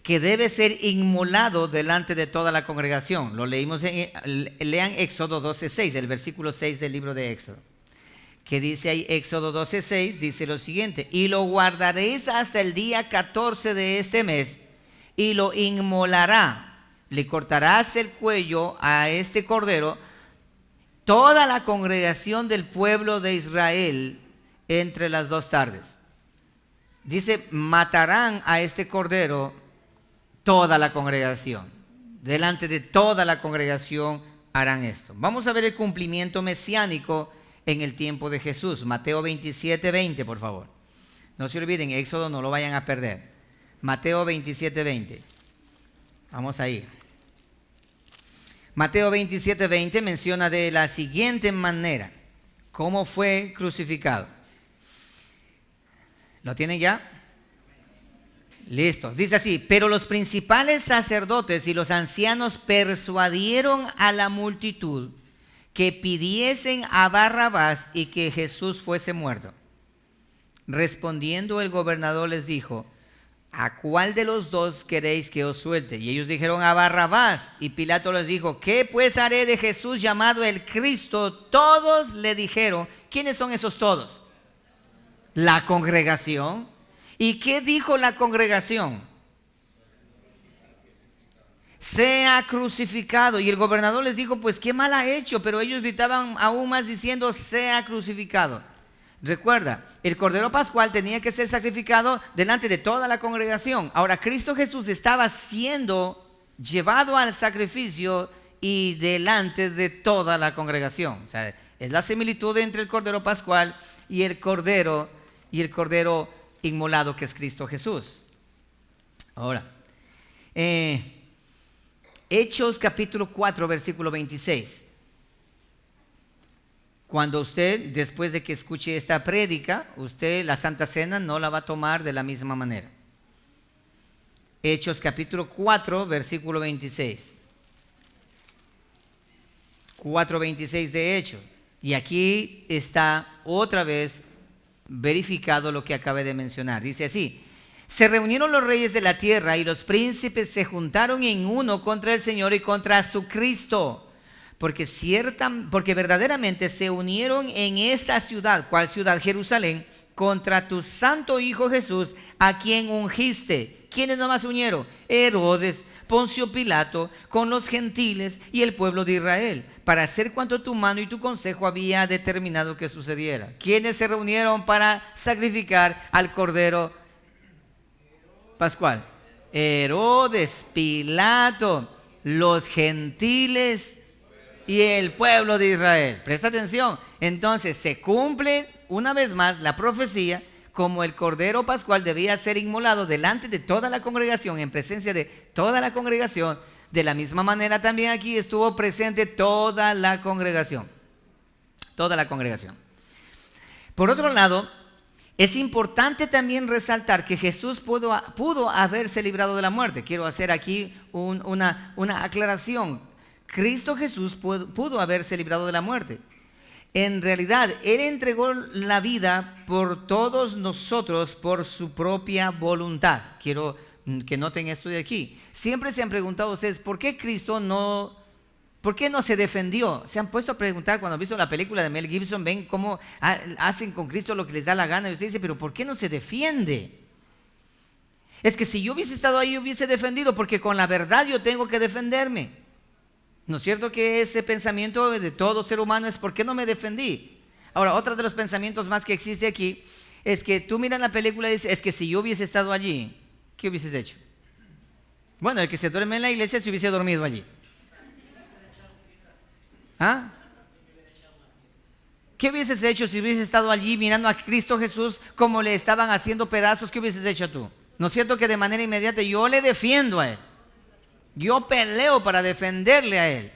que debe ser inmolado delante de toda la congregación. Lo leímos, lean Éxodo 12:6, el versículo 6 del libro de Éxodo. Que dice ahí, Éxodo 12:6, dice lo siguiente: y lo guardaréis hasta el día 14 de este mes, y lo inmolará. Le cortarás el cuello a este cordero, toda la congregación del pueblo de Israel, entre las 2 tardes. Dice, matarán a este cordero toda la congregación. Delante de toda la congregación harán esto. Vamos a ver el cumplimiento mesiánico en el tiempo de Jesús. Mateo 27:20, por favor. No se olviden, Éxodo no lo vayan a perder. Mateo 27:20. Vamos ahí. Mateo 27:20 menciona de la siguiente manera cómo fue crucificado. ¿Lo tienen ya? Listos. Dice así: pero los principales sacerdotes y los ancianos persuadieron a la multitud que pidiesen a Barrabás y que Jesús fuese muerto. Respondiendo el gobernador les dijo: ¿a cuál de los dos queréis que os suelte? Y ellos dijeron: a Barrabás. Y Pilato les dijo: ¿qué pues haré de Jesús llamado el Cristo? Todos le dijeron. ¿Quiénes son esos todos? La congregación. ¿Y qué dijo la congregación? Sea crucificado. Y el gobernador les dijo: pues qué mal ha hecho. Pero ellos gritaban aún más diciendo: sea crucificado. Recuerda, el Cordero Pascual tenía que ser sacrificado delante de toda la congregación. Ahora, Cristo Jesús estaba siendo llevado al sacrificio y delante de toda la congregación. O sea, es la similitud entre el Cordero Pascual y el Cordero inmolado que es Cristo Jesús. Ahora, Hechos capítulo 4, versículo 26. Cuando usted, después de que escuche esta prédica, usted la Santa Cena no la va a tomar de la misma manera. Hechos capítulo 4, versículo 26. 4:26 de Hechos. Y aquí está otra vez verificado lo que acabé de mencionar. Dice así: se reunieron los reyes de la tierra y los príncipes se juntaron en uno contra el Señor y contra su Cristo. Porque verdaderamente se unieron en esta ciudad. ¿Cuál ciudad? Jerusalén, contra tu santo Hijo Jesús, a quien ungiste. ¿Quiénes nomás se unieron? Herodes, Poncio Pilato, con los gentiles y el pueblo de Israel, para hacer cuanto tu mano y tu consejo había determinado que sucediera. ¿Quiénes se reunieron para sacrificar al Cordero Pascual? Herodes, Pilato, los gentiles y el pueblo de Israel. Presta atención. Entonces se cumple una vez más la profecía, como el Cordero Pascual debía ser inmolado delante de toda la congregación, en presencia de toda la congregación. De la misma manera también aquí estuvo presente toda la congregación. Toda la congregación. Por otro lado, es importante también resaltar que Jesús pudo haberse librado de la muerte. Quiero hacer aquí una aclaración. Cristo Jesús pudo haberse librado de la muerte. En realidad, Él entregó la vida por todos nosotros por su propia voluntad. Quiero que noten esto de aquí. Siempre se han preguntado ustedes, ¿por qué no se defendió? Se han puesto a preguntar cuando han visto la película de Mel Gibson, ven cómo hacen con Cristo lo que les da la gana. Y usted dice, ¿pero por qué no se defiende? Es que si yo hubiese estado ahí, yo hubiese defendido, porque con la verdad yo tengo que defenderme. ¿No es cierto que ese pensamiento de todo ser humano es ¿por qué no me defendí? Ahora, otro de los pensamientos más que existe aquí Es que tú miras la película y dices, es que si yo hubiese estado allí, ¿qué hubieses hecho? Bueno, el que se duerme en la iglesia se hubiese dormido allí. ¿Ah? ¿Qué hubieses hecho si hubieses estado allí mirando a Cristo Jesús como le estaban haciendo pedazos? ¿Qué hubieses hecho tú? ¿No es cierto que de manera inmediata yo le defiendo a Él? Yo peleo para defenderle a Él.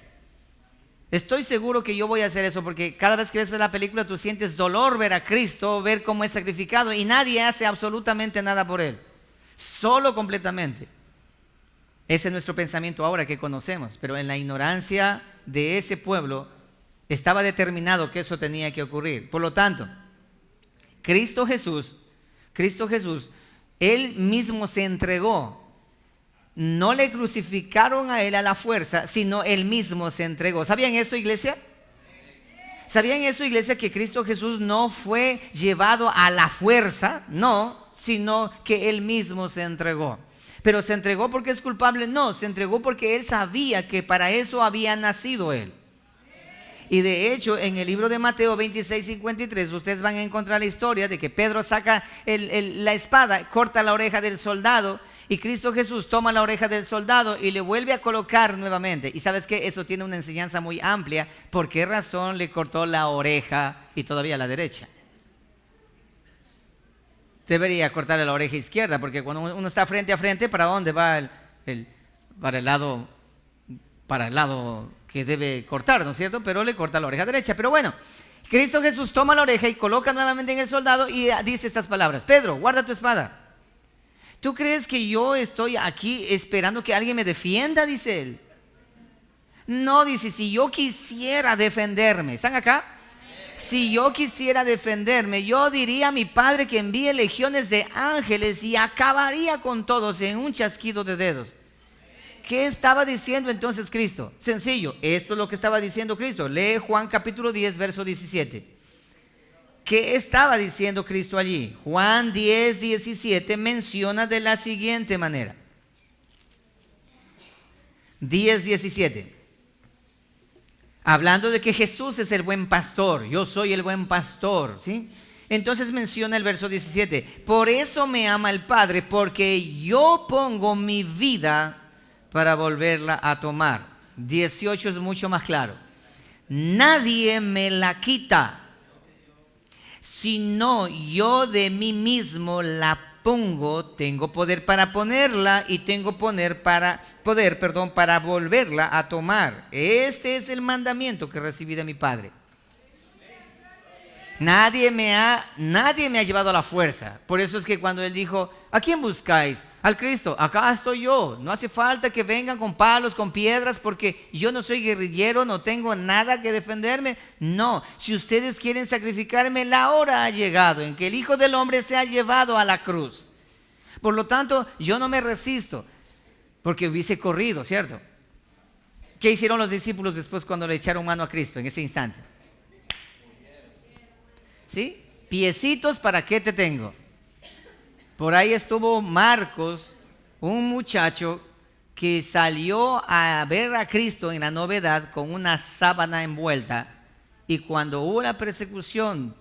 Estoy seguro que yo voy a hacer eso porque cada vez que ves la película tú sientes dolor ver a Cristo, ver cómo es sacrificado y nadie hace absolutamente nada por Él. Solo completamente. Ese es nuestro pensamiento ahora que conocemos, pero en la ignorancia de ese pueblo estaba determinado que eso tenía que ocurrir. Por lo tanto, Cristo Jesús, Él mismo se entregó. No le crucificaron a Él a la fuerza, sino Él mismo se entregó. ¿Sabían eso, iglesia? ¿Sabían eso, iglesia, que Cristo Jesús no fue llevado a la fuerza? No, sino que Él mismo se entregó. ¿Pero se entregó porque es culpable? No, se entregó porque Él sabía que para eso había nacido Él. Y de hecho, en el libro de Mateo 26:53, ustedes van a encontrar la historia de que Pedro saca la espada, corta la oreja del soldado, y Cristo Jesús toma la oreja del soldado y le vuelve a colocar nuevamente. Y sabes que eso tiene una enseñanza muy amplia. ¿Por qué razón le cortó la oreja y todavía la derecha? Debería cortarle la oreja izquierda, porque cuando uno está frente a frente, ¿para dónde va para el lado que debe cortar, ¿no es cierto? Pero le corta la oreja derecha. Pero bueno, Cristo Jesús toma la oreja y coloca nuevamente en el soldado y dice estas palabras: Pedro, guarda tu espada. ¿Tú crees que yo estoy aquí esperando que alguien me defienda? Dice él. No, dice, si yo quisiera defenderme, ¿están acá? Si yo quisiera defenderme, yo diría a mi Padre que envíe legiones de ángeles y acabaría con todos en un chasquido de dedos. ¿Qué estaba diciendo entonces Cristo? Sencillo, esto es lo que estaba diciendo Cristo. Lee Juan capítulo 10, verso 17. ¿Qué estaba diciendo Cristo allí? Juan 10, 17 menciona de la siguiente manera. 10, 17. Hablando de que Jesús es el buen pastor, yo soy el buen pastor, ¿sí? Entonces menciona el verso 17. Por eso me ama el Padre, porque yo pongo mi vida para volverla a tomar. 18 es mucho más claro. Nadie me la quita, sino yo de mí mismo la pongo. Tengo poder para ponerla y tengo poder para volverla a tomar. Este es el mandamiento que recibí de mi Padre. Nadie me ha llevado a la fuerza. Por eso es que cuando Él dijo: ¿a quién buscáis? Al Cristo. Acá estoy yo. No hace falta que vengan con palos, con piedras, porque yo no soy guerrillero, no tengo nada que defenderme. No, si ustedes quieren sacrificarme, la hora ha llegado en que el Hijo del Hombre sea llevado a la cruz. Por lo tanto, yo no me resisto, porque hubiese corrido, ¿cierto? ¿Qué hicieron los discípulos después cuando le echaron mano a Cristo en ese instante? ¿Sí? Piecitos, ¿para qué te tengo? Por ahí estuvo Marcos, un muchacho que salió a ver a Cristo en la novedad con una sábana envuelta, y cuando hubo la persecución,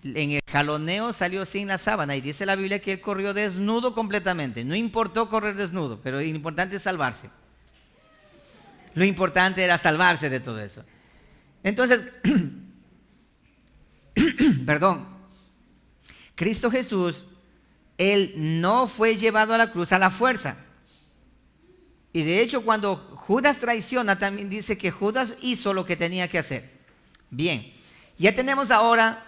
en el jaloneo salió sin la sábana, y dice la Biblia que él corrió desnudo completamente. No importó correr desnudo, pero lo importante es salvarse. Lo importante era salvarse de todo eso. Entonces, perdón, Cristo Jesús, Él no fue llevado a la cruz a la fuerza. Y de hecho, cuando Judas traiciona, también dice que Judas hizo lo que tenía que hacer. Bien, ya tenemos ahora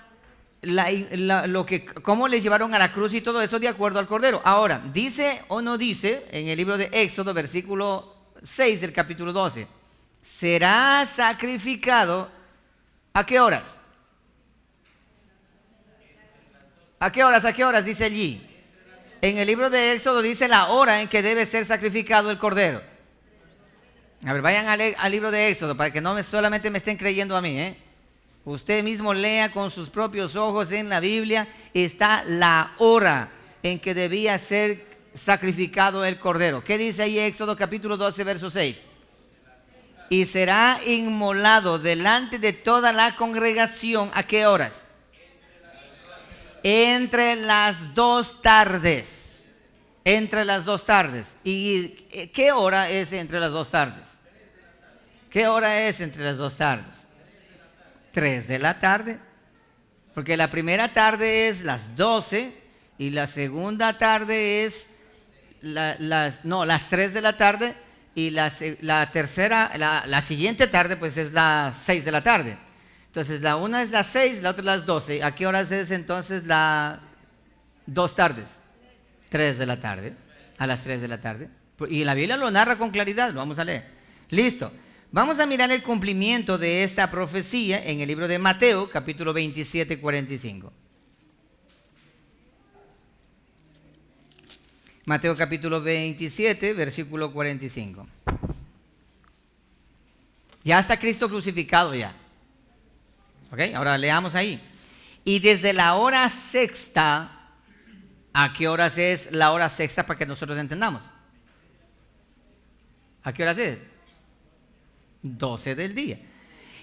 cómo le llevaron a la cruz y todo eso de acuerdo al Cordero. Ahora, dice o no dice en el libro de Éxodo, versículo 6 del capítulo 12, será sacrificado ¿a qué horas? ¿A qué horas? ¿A qué horas dice allí? En el libro de Éxodo dice la hora en que debe ser sacrificado el cordero. A ver, vayan al libro de Éxodo para que no solamente me estén creyendo a mí, ¿eh? Usted mismo lea con sus propios ojos en la Biblia, está la hora en que debía ser sacrificado el cordero. ¿Qué dice ahí Éxodo capítulo 12, verso 6? Y será inmolado delante de toda la congregación, ¿a qué horas? entre las 2 tardes. Entre las 2 tardes. ¿Y qué hora es entre las 2 tardes? ¿Qué hora es entre las 2 tardes? 3 de la tarde. Porque la primera tarde es las 12 y la segunda tarde es las 3 de la tarde y la tercera, la siguiente tarde pues es las 6 de la tarde. Entonces la una es las 6, la otra es las 12. ¿A qué horas es entonces las 2 tardes? 3 de la tarde, a las 3 de la tarde. Y la Biblia lo narra con claridad, lo vamos a leer. Listo. Vamos a mirar el cumplimiento de esta profecía en el libro de Mateo, capítulo 27, 45. Mateo capítulo 27, versículo 45. Ya está Cristo crucificado ya. ¿Ok? Ahora leamos ahí. Y desde la hora sexta, ¿a qué horas es la hora sexta para que nosotros entendamos? ¿A qué horas es? 12 del día.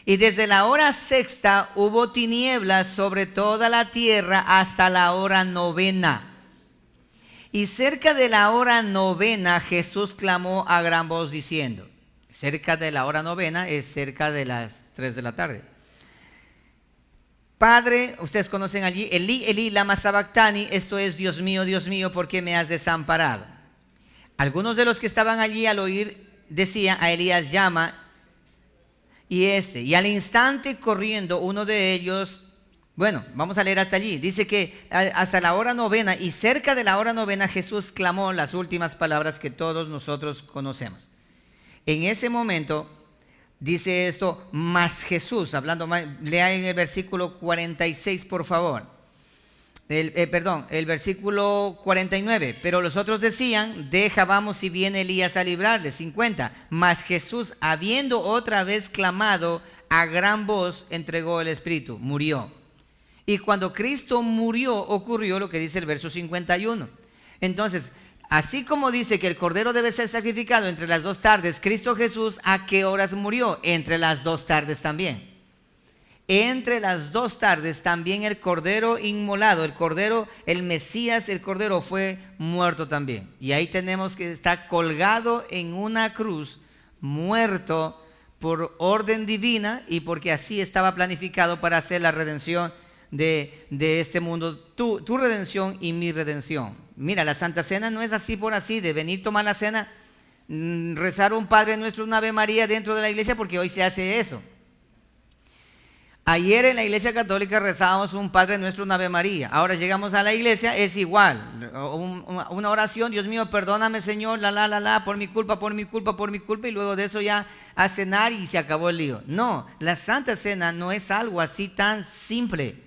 Y desde la hora sexta hubo tinieblas sobre toda la tierra hasta la hora novena. Y cerca de la hora novena Jesús clamó a gran voz diciendo, cerca de la hora novena es cerca de las 3 de la tarde. Padre, ustedes conocen allí, Elí, Elí, lama sabactani, esto es, Dios mío, ¿por qué me has desamparado? Algunos de los que estaban allí al oír decían, a Elías llama, y al instante corriendo uno de ellos, bueno, vamos a leer hasta allí, dice que hasta la hora novena y cerca de la hora novena Jesús clamó las últimas palabras que todos nosotros conocemos. En ese momento dice esto, mas Jesús, hablando más, lea en el versículo 46 por favor. El versículo 49, pero los otros decían, deja, vamos si viene Elías a librarle. 50, mas Jesús, habiendo otra vez clamado a gran voz, entregó el Espíritu, murió. Y cuando Cristo murió, ocurrió lo que dice el verso 51. Entonces, así como dice que el Cordero debe ser sacrificado entre las 2 tardes, Cristo Jesús, ¿a qué horas murió? Entre las 2 tardes también. Entre las 2 tardes también el Cordero inmolado, el Cordero, el Mesías, el Cordero fue muerto también. Y ahí tenemos que está colgado en una cruz, muerto por orden divina y porque así estaba planificado para hacer la redención de este mundo, tu redención y mi redención. Mira, la Santa Cena no es así por así, de venir, tomar la cena, rezar un Padre Nuestro, una Ave María dentro de la iglesia, porque hoy se hace eso. Ayer en la iglesia católica rezábamos un Padre Nuestro, una Ave María. Ahora llegamos a la iglesia, es igual. Una oración, Dios mío, perdóname Señor, por mi culpa, y luego de eso ya a cenar y se acabó el lío. No, la Santa Cena no es algo así tan simple.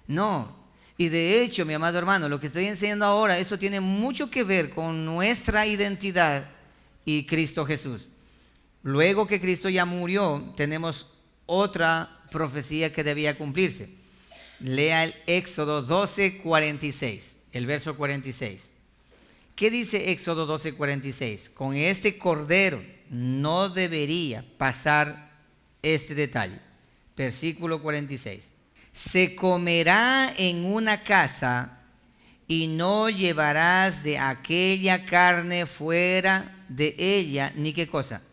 No. Y de hecho, mi amado hermano, lo que estoy enseñando ahora, eso tiene mucho que ver con nuestra identidad y Cristo Jesús. Luego que Cristo ya murió, tenemos otra profecía que debía cumplirse. Lea el Éxodo 12, 46, el verso 46. ¿Qué dice Éxodo 12, 46? Con este cordero no debería pasar este detalle. Versículo 46. Se comerá en una casa y no llevarás de aquella carne fuera de ella, ni qué cosa.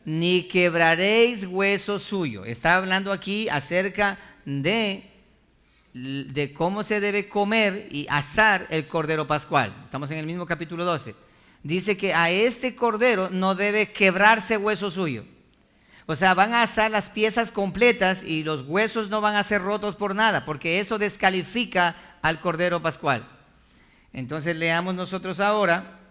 Ni quebraréis hueso suyo. Está hablando aquí acerca de cómo se debe comer y asar el cordero pascual. Estamos en el mismo capítulo 12. Dice que a este cordero no debe quebrarse hueso suyo. O sea, van a asar las piezas completas y los huesos no van a ser rotos por nada, porque eso descalifica al cordero pascual. Entonces leamos nosotros ahora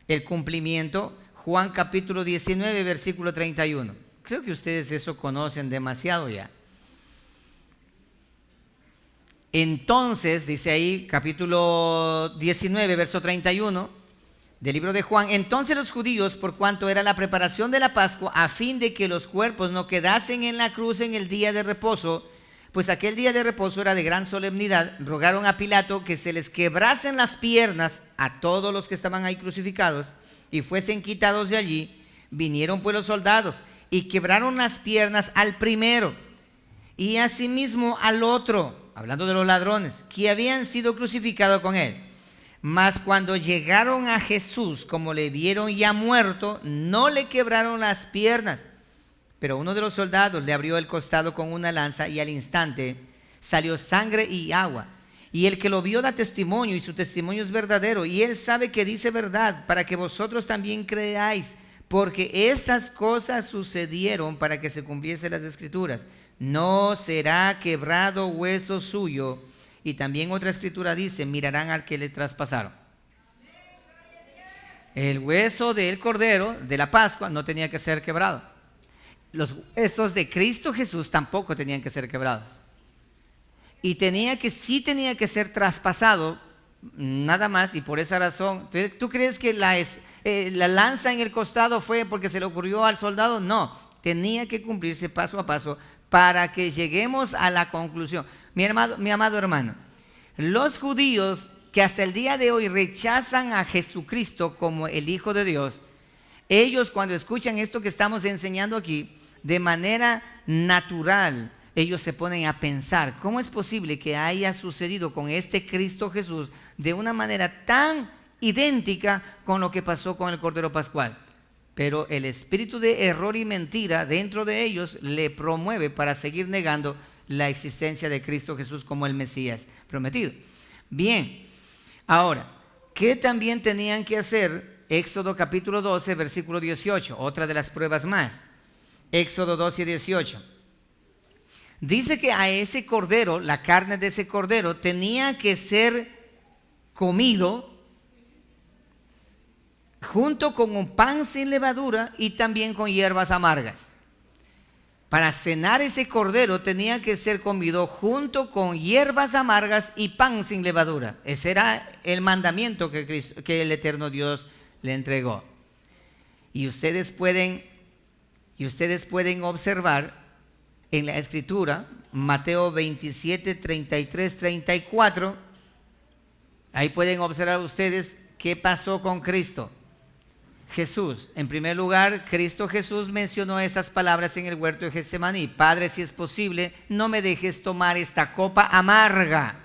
el cumplimiento. Juan capítulo 19, versículo 31. Creo que ustedes eso conocen demasiado ya. Entonces, dice ahí, capítulo 19, verso 31, del libro de Juan. Entonces los judíos, por cuanto era la preparación de la Pascua, a fin de que los cuerpos no quedasen en la cruz en el día de reposo, pues aquel día de reposo era de gran solemnidad, rogaron a Pilato que se les quebrasen las piernas a todos los que estaban ahí crucificados, y fuesen quitados de allí. Vinieron pues los soldados y quebraron las piernas al primero y asimismo al otro, hablando de los ladrones, que habían sido crucificados con él. Mas cuando llegaron a Jesús, como le vieron ya muerto, no le quebraron las piernas. Pero uno de los soldados le abrió el costado con una lanza y al instante salió sangre y agua. Y el que lo vio da testimonio y su testimonio es verdadero. Y él sabe que dice verdad para que vosotros también creáis. Porque estas cosas sucedieron para que se cumpliesen las escrituras. No será quebrado hueso suyo. Y también otra escritura dice, mirarán al que le traspasaron. El hueso del cordero de la Pascua no tenía que ser quebrado. Los huesos de Cristo Jesús tampoco tenían que ser quebrados. Y sí tenía que ser traspasado, nada más, y por esa razón. ¿Tú crees que la lanza en el costado fue porque se le ocurrió al soldado? No, tenía que cumplirse paso a paso para que lleguemos a la conclusión. Mi amado hermano, los judíos que hasta el día de hoy rechazan a Jesucristo como el Hijo de Dios, ellos cuando escuchan esto que estamos enseñando aquí, de manera natural, ellos se ponen a pensar, ¿cómo es posible que haya sucedido con este Cristo Jesús de una manera tan idéntica con lo que pasó con el Cordero Pascual? Pero el espíritu de error y mentira dentro de ellos le promueve para seguir negando la existencia de Cristo Jesús como el Mesías prometido. Bien, ahora, ¿qué también tenían que hacer? Éxodo capítulo 12, versículo 18, otra de las pruebas más. Éxodo 12, 18. Dice que a ese cordero, la carne de ese cordero, tenía que ser comido junto con un pan sin levadura y también con hierbas amargas. Para cenar ese cordero tenía que ser comido junto con hierbas amargas y pan sin levadura. Ese era el mandamiento que el eterno Dios le entregó. Y ustedes pueden observar en la escritura, Mateo 27, 33, 34, ahí pueden observar ustedes qué pasó con Cristo Jesús. En primer lugar, Cristo Jesús mencionó estas palabras en el huerto de Getsemaní: Padre, si es posible, no me dejes tomar esta copa amarga.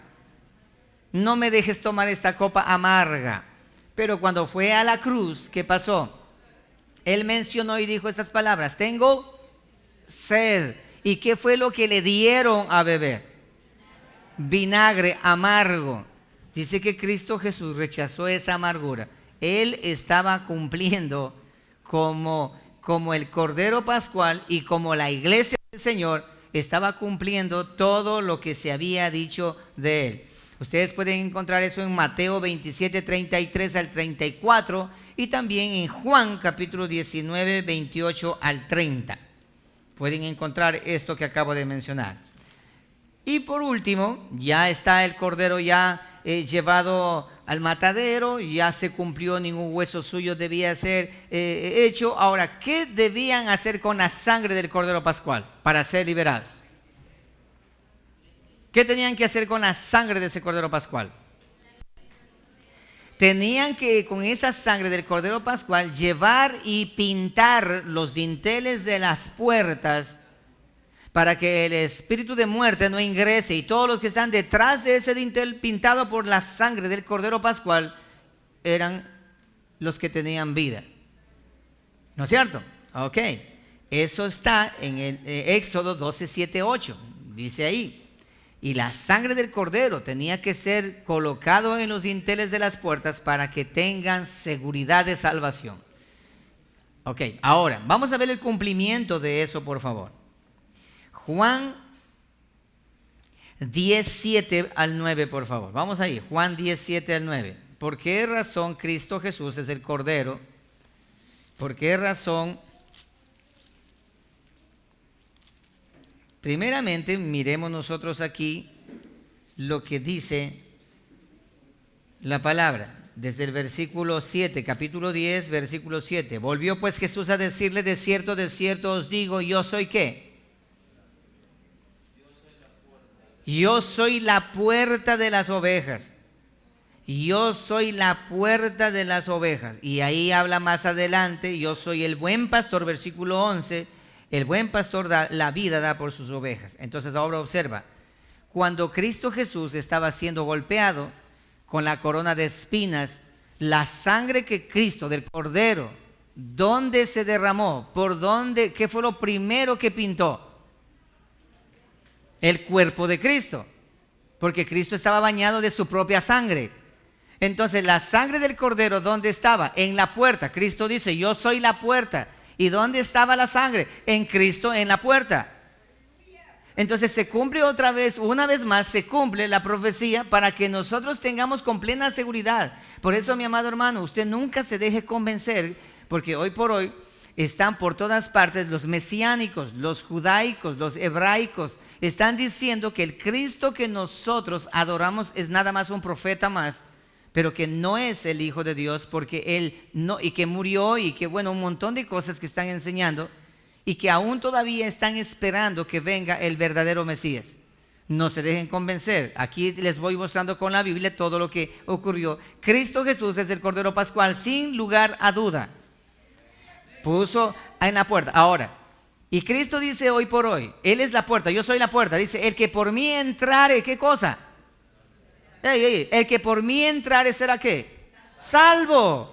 No me dejes tomar esta copa amarga. Pero cuando fue a la cruz, ¿qué pasó? Él mencionó y dijo estas palabras: tengo sed. ¿Y qué fue lo que le dieron a beber? Vinagre amargo. Dice que Cristo Jesús rechazó esa amargura. Él estaba cumpliendo como el Cordero Pascual y como la iglesia del Señor estaba cumpliendo todo lo que se había dicho de él. Ustedes pueden encontrar eso en Mateo 27, 33 al 34 y también en Juan capítulo 19, 28 al 30. Pueden encontrar esto que acabo de mencionar. Y por último, ya está el cordero llevado al matadero, ya se cumplió, ningún hueso suyo debía ser hecho. Ahora, ¿qué debían hacer con la sangre del Cordero Pascual para ser liberados? ¿Qué tenían que hacer con la sangre de ese Cordero Pascual? Tenían que, con esa sangre del Cordero Pascual, llevar y pintar los dinteles de las puertas para que el espíritu de muerte no ingrese, y todos los que están detrás de ese dintel pintado por la sangre del Cordero Pascual eran los que tenían vida. ¿No es cierto? Ok. Eso está en el Éxodo 12, 7, 8. Dice ahí. Y la sangre del cordero tenía que ser colocado en los dinteles de las puertas para que tengan seguridad de salvación. Ok, ahora vamos a ver el cumplimiento de eso, por favor. Juan 17 al 9, por favor. Vamos ahí, Juan 17 al 9. ¿Por qué razón Cristo Jesús es el cordero? ¿Por qué razón? Primeramente, miremos nosotros aquí lo que dice la palabra. Desde el versículo 7, capítulo 10, versículo 7. Volvió pues Jesús a decirle: de cierto os digo, yo soy ¿qué? Yo soy la puerta de las ovejas. Yo soy la puerta de las ovejas. Y ahí habla más adelante: yo soy el buen pastor, versículo 11. El buen pastor da la vida, da por sus ovejas. Entonces ahora observa, cuando Cristo Jesús estaba siendo golpeado con la corona de espinas, la sangre que Cristo del Cordero, ¿dónde se derramó? ¿Por dónde? ¿Qué fue lo primero que pintó? El cuerpo de Cristo, porque Cristo estaba bañado de su propia sangre. Entonces la sangre del Cordero, ¿dónde estaba? En la puerta. Cristo dice, yo soy la puerta. ¿Y dónde estaba la sangre? En Cristo, en la puerta. Entonces se cumple otra vez, una vez más, se cumple la profecía para que nosotros tengamos con plena seguridad. Por eso, mi amado hermano, usted nunca se deje convencer, porque hoy por hoy están por todas partes los mesiánicos, los judaicos, los hebraicos, están diciendo que el Cristo que nosotros adoramos es nada más un profeta más, pero que no es el Hijo de Dios, porque Él no, y que murió, y que bueno, un montón de cosas que están enseñando, y que aún todavía están esperando que venga el verdadero Mesías. No se dejen convencer. Aquí les voy mostrando con la Biblia todo lo que ocurrió. Cristo Jesús es el Cordero Pascual, sin lugar a duda. Puso en la puerta. Ahora, y Cristo dice hoy por hoy, Él es la puerta, yo soy la puerta. Dice, el que por mí entrare, ¿qué cosa? El que por mí entrare será ¿qué? Salvo.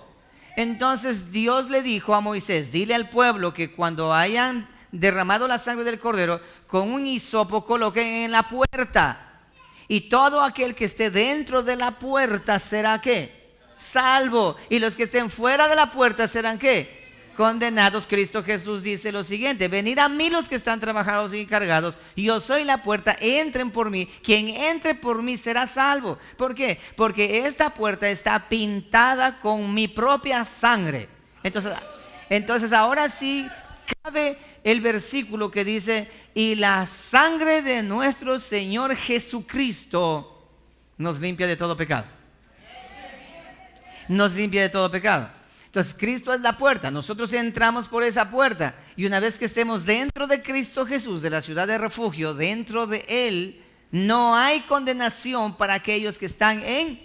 Entonces Dios le dijo a Moisés, dile al pueblo que cuando hayan derramado la sangre del Cordero, con un hisopo coloquen en la puerta. Y todo aquel que esté dentro de la puerta será ¿qué? Salvo. Y los que estén fuera de la puerta serán ¿qué? Condenados. Cristo Jesús dice lo siguiente, venid a mí los que están trabajados y cargados, yo soy la puerta, entren por mí, quien entre por mí será salvo. ¿Por qué? Porque esta puerta está pintada con mi propia sangre. Entonces ahora sí cabe el versículo que dice, y la sangre de nuestro Señor Jesucristo nos limpia de todo pecado. Nos limpia de todo pecado. Entonces Cristo es la puerta, nosotros entramos por esa puerta, y una vez que estemos dentro de Cristo Jesús, de la ciudad de refugio, dentro de Él, no hay condenación para aquellos que están en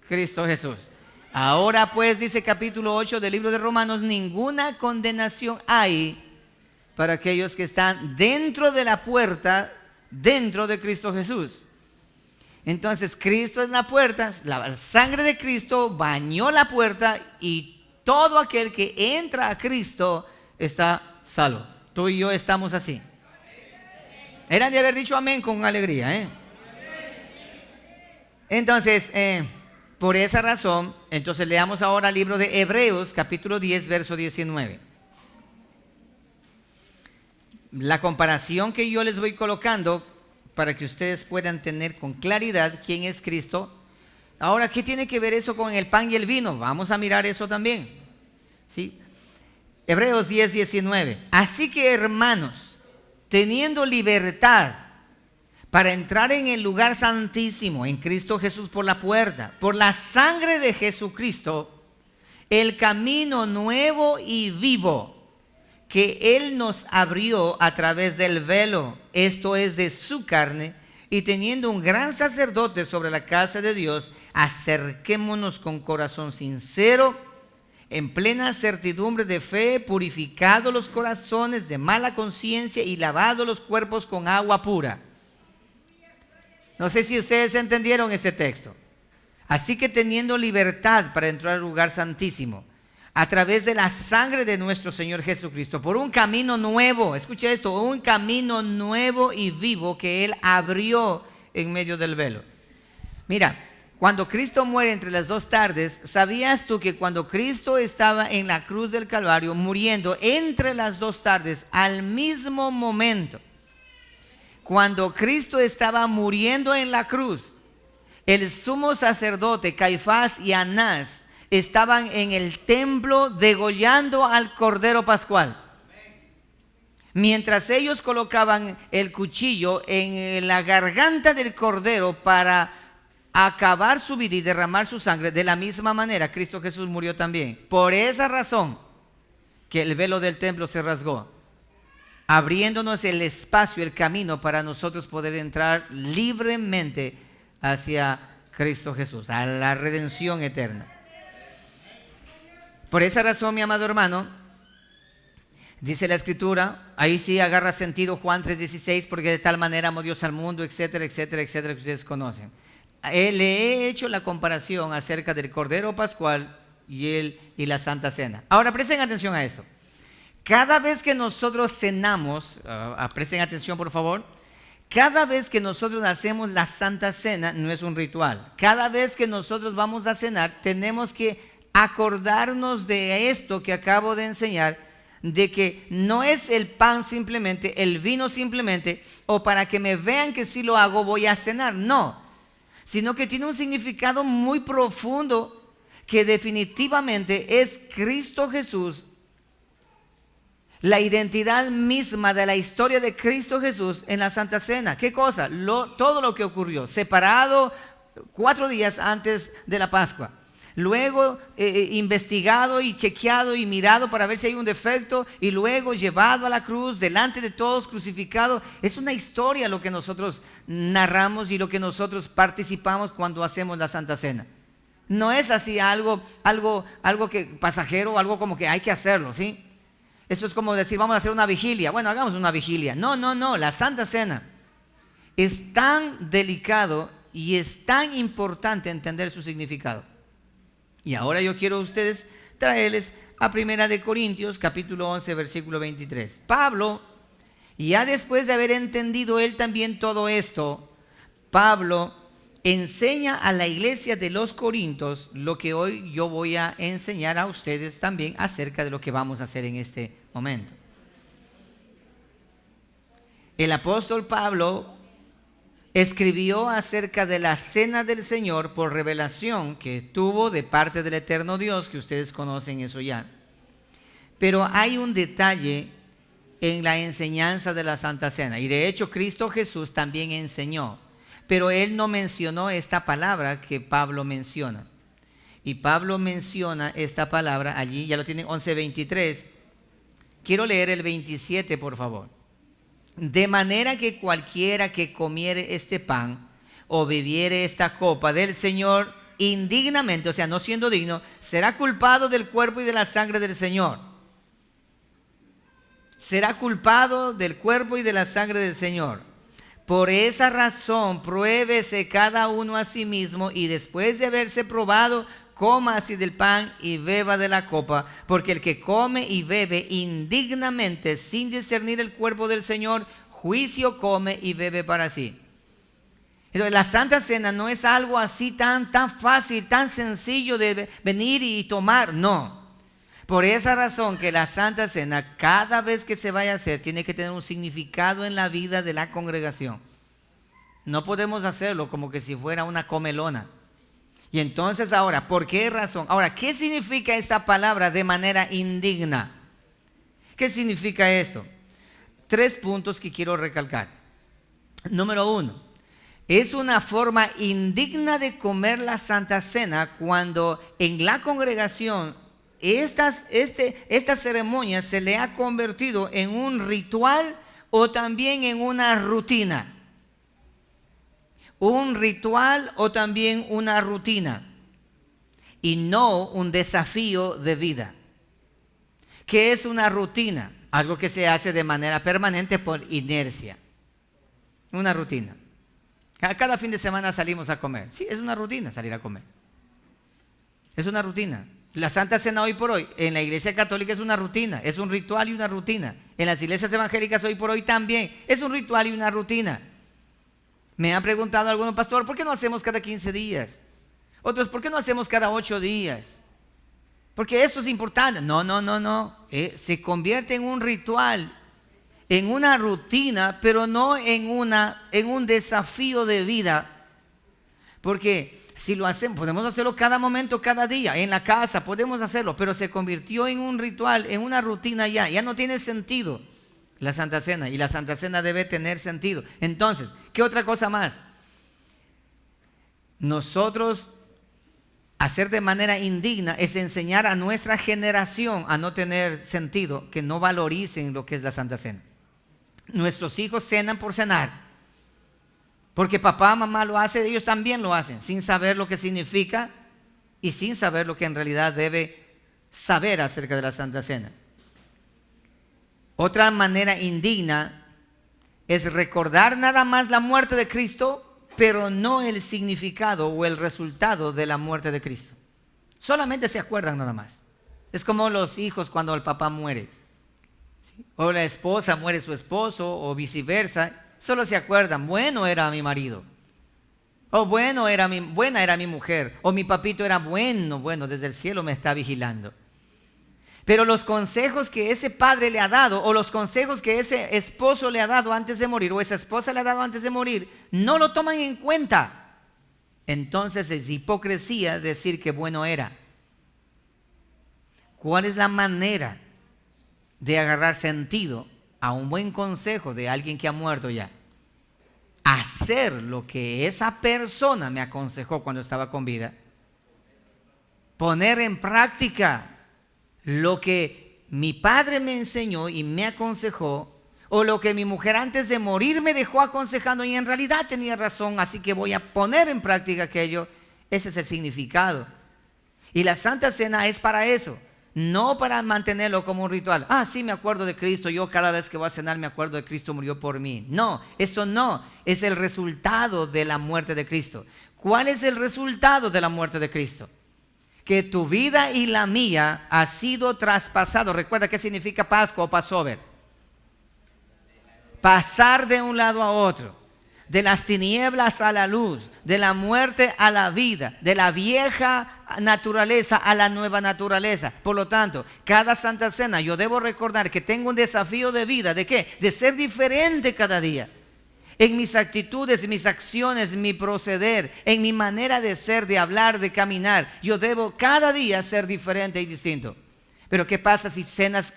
Cristo Jesús. Ahora pues, dice capítulo 8 del libro de Romanos, ninguna condenación hay para aquellos que están dentro de la puerta, dentro de Cristo Jesús. Entonces Cristo es la puerta, la sangre de Cristo bañó la puerta, y todo aquel que entra a Cristo está salvo. Tú y yo estamos así. Eran de haber dicho amén con alegría, ¿eh? Entonces, por esa razón, entonces leamos ahora el libro de Hebreos, capítulo 10, verso 19. La comparación que yo les voy colocando para que ustedes puedan tener con claridad quién es Cristo. Ahora, ¿qué tiene que ver eso con el pan y el vino? Vamos a mirar eso también. ¿Sí? Hebreos 10, 19. Así que, hermanos, teniendo libertad para entrar en el lugar santísimo, en Cristo Jesús por la puerta, por la sangre de Jesucristo, el camino nuevo y vivo que Él nos abrió a través del velo, esto es de su carne, y teniendo un gran sacerdote sobre la casa de Dios, acerquémonos con corazón sincero, en plena certidumbre de fe, purificado los corazones de mala conciencia y lavado los cuerpos con agua pura. No sé si ustedes entendieron este texto. Así que teniendo libertad para entrar al lugar santísimo, a través de la sangre de nuestro Señor Jesucristo, por un camino nuevo, escucha esto, un camino nuevo y vivo que Él abrió en medio del velo. Mira, cuando Cristo muere entre las dos tardes, ¿sabías tú que cuando Cristo estaba en la cruz del Calvario, muriendo entre las dos tardes, al mismo momento, cuando Cristo estaba muriendo en la cruz, el sumo sacerdote Caifás y Anás estaban en el templo degollando al Cordero Pascual? Mientras ellos colocaban el cuchillo en la garganta del Cordero para acabar su vida y derramar su sangre, de la misma manera Cristo Jesús murió también. Por esa razón que el velo del templo se rasgó, abriéndonos el espacio, el camino para nosotros poder entrar libremente hacia Cristo Jesús, a la redención eterna. Por esa razón, mi amado hermano, Dice la Escritura, ahí sí agarra sentido Juan 3:16, porque de tal manera amó Dios al mundo, etcétera, etcétera, etcétera, que ustedes conocen. Le he hecho la comparación acerca del Cordero Pascual y la Santa Cena. Ahora presten atención a esto. Cada vez que nosotros cenamos, presten atención por favor, cada vez que nosotros hacemos la Santa Cena no es un ritual. Cada vez que nosotros vamos a cenar tenemos que acordarnos de esto que acabo de enseñar, de que no es el pan simplemente, el vino simplemente, o para que me vean que si lo hago voy a cenar. No, sino que tiene un significado muy profundo que definitivamente es Cristo Jesús, la identidad misma de la historia de Cristo Jesús en la Santa Cena. ¿Qué cosa? Todo lo que ocurrió, separado 4 días antes de la Pascua. Luego investigado y chequeado y mirado para ver si hay un defecto, y luego llevado a la cruz, delante de todos, crucificado. Es una historia lo que nosotros narramos y lo que nosotros participamos cuando hacemos la Santa Cena. No es así algo que pasajero, algo como que hay que hacerlo, ¿sí? Eso es como decir, vamos a hacer una vigilia. Bueno, hagamos una vigilia. No, la Santa Cena es tan delicado y es tan importante entender su significado. Y ahora yo quiero a ustedes traerles a 1 Corintios capítulo 11 versículo 23. Pablo, ya después de haber entendido él también todo esto, Pablo enseña a la iglesia de los Corintios lo que hoy yo voy a enseñar a ustedes también acerca de lo que vamos a hacer en este momento. El apóstol Pablo escribió acerca de la cena del Señor por revelación que tuvo de parte del eterno Dios, que ustedes conocen eso ya. Pero hay un detalle en la enseñanza de la Santa Cena, y de hecho Cristo Jesús también enseñó, pero él no mencionó esta palabra que Pablo menciona. Y Pablo menciona esta palabra allí, ya lo tienen, 11:23. Quiero leer el 27, por favor. De manera que cualquiera que comiere este pan o bebiere esta copa del Señor indignamente, o sea, no siendo digno, será culpado del cuerpo y de la sangre del Señor. Será culpado del cuerpo y de la sangre del Señor. Por esa razón, pruébese cada uno a sí mismo, y después de haberse probado, coma así del pan y beba de la copa, porque el que come y bebe indignamente sin discernir el cuerpo del Señor, juicio come y bebe para sí. Entonces, la Santa Cena no es algo así tan fácil, tan sencillo de venir y tomar, no. Por esa razón que la Santa Cena, cada vez que se vaya a hacer, tiene que tener un significado en la vida de la congregación. No podemos hacerlo como que si fuera una comelona. Y entonces ahora, ¿por qué razón? Ahora, ¿qué significa esta palabra de manera indigna? ¿Qué significa esto? 3 puntos que quiero recalcar. Número 1, es una forma indigna de comer la Santa Cena cuando en la congregación esta ceremonia se le ha convertido en un ritual o también en una rutina. Un ritual o también una rutina, y no un desafío de vida. ¿Qué es una rutina? Algo que se hace de manera permanente por inercia. Una rutina. Cada fin de semana salimos a comer. Sí, es una rutina salir a comer. Es una rutina. La Santa Cena hoy por hoy en la Iglesia Católica es una rutina, es un ritual y una rutina. En las iglesias evangélicas hoy por hoy también es un ritual y una rutina. Me han preguntado algunos, pastor, ¿por qué no hacemos cada 15 días? Otros, ¿por qué no hacemos cada 8 días? Porque esto es importante. No. Se convierte en un ritual, en una rutina, pero no en un desafío de vida. Porque si lo hacemos, podemos hacerlo cada momento, cada día, en la casa, podemos hacerlo, pero se convirtió en un ritual, en una rutina ya no tiene sentido. La Santa Cena, y la Santa Cena debe tener sentido. Entonces, ¿qué otra cosa más? Nosotros hacer de manera indigna es enseñar a nuestra generación a no tener sentido, que no valoricen lo que es la Santa Cena. Nuestros hijos cenan por cenar, porque papá, mamá lo hace, ellos también lo hacen, sin saber lo que significa y sin saber lo que en realidad debe saber acerca de la Santa Cena. Otra manera indigna es recordar nada más la muerte de Cristo, pero no el significado o el resultado de la muerte de Cristo. Solamente se acuerdan nada más. Es como los hijos cuando el papá muere, ¿sí? O la esposa muere su esposo o viceversa. Solo se acuerdan, bueno era mi marido, o buena era mi mujer, o mi papito era bueno, desde el cielo me está vigilando. Pero los consejos que ese padre le ha dado, o los consejos que ese esposo le ha dado antes de morir, o esa esposa le ha dado antes de morir, no lo toman en cuenta. Entonces es hipocresía decir que bueno era. ¿Cuál es la manera de agarrar sentido a un buen consejo de alguien que ha muerto ya? Hacer lo que esa persona me aconsejó cuando estaba con vida. Poner en práctica lo que mi padre me enseñó y me aconsejó, o lo que mi mujer antes de morir me dejó aconsejando y en realidad tenía razón, así que voy a poner en práctica aquello. Ese es el significado. Y la Santa Cena es para eso, no para mantenerlo como un ritual. Sí, me acuerdo de Cristo, yo cada vez que voy a cenar me acuerdo de Cristo murió por mí. No, eso no, es el resultado de la muerte de Cristo. ¿Cuál es el resultado de la muerte de Cristo? Que tu vida y la mía ha sido traspasado. Recuerda qué significa Pascua o Passover. Pasar de un lado a otro, de las tinieblas a la luz, de la muerte a la vida, de la vieja naturaleza a la nueva naturaleza. Por lo tanto, cada Santa Cena yo debo recordar que tengo un desafío de vida. ¿De qué? De ser diferente cada día. En mis actitudes, en mis acciones, en mi proceder, en mi manera de ser, de hablar, de caminar. Yo debo cada día ser diferente y distinto. Pero ¿qué pasa si cenas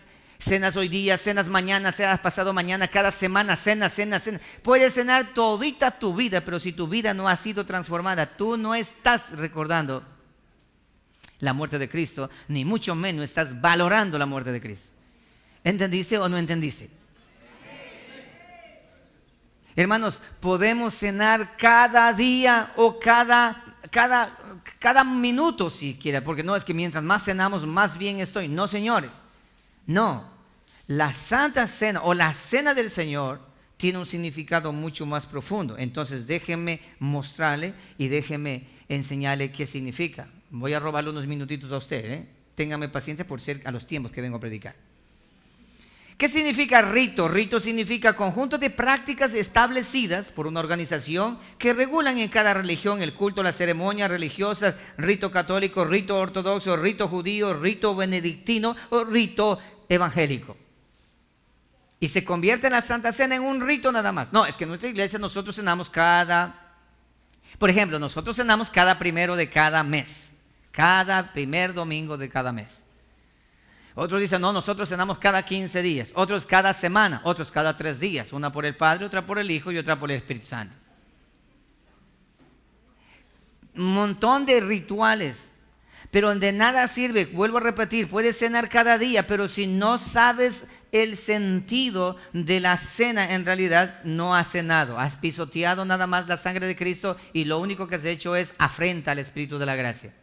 hoy día, cenas mañana, cenas pasado mañana, cada semana cenas? Puedes cenar todita tu vida, pero si tu vida no ha sido transformada, tú no estás recordando la muerte de Cristo, ni mucho menos estás valorando la muerte de Cristo. ¿Entendiste o no entendiste? Hermanos, podemos cenar cada día o cada minuto si quiera, porque no es que mientras más cenamos más bien estoy. No, señores, no. La Santa Cena o la Cena del Señor tiene un significado mucho más profundo. Entonces déjenme mostrarle y déjenme enseñarle qué significa. Voy a robarle unos minutitos a usted, ¿eh? Téngame paciencia por ser a los tiempos que vengo a predicar. ¿Qué significa rito? Rito significa conjunto de prácticas establecidas por una organización que regulan en cada religión el culto, las ceremonias religiosas, rito católico, rito ortodoxo, rito judío, rito benedictino o rito evangélico. Y se convierte en la Santa Cena en un rito nada más. No, es que en nuestra iglesia nosotros cenamos por ejemplo, nosotros cenamos cada primero de cada mes, cada primer domingo de cada mes. Otros dicen, no, nosotros cenamos cada 15 días, otros cada semana, otros cada 3 días, una por el Padre, otra por el Hijo y otra por el Espíritu Santo. Un montón de rituales, pero de nada sirve. Vuelvo a repetir, puedes cenar cada día, pero si no sabes el sentido de la cena, en realidad no has cenado. Has pisoteado nada más la sangre de Cristo y lo único que has hecho es afrenta al Espíritu de la gracia.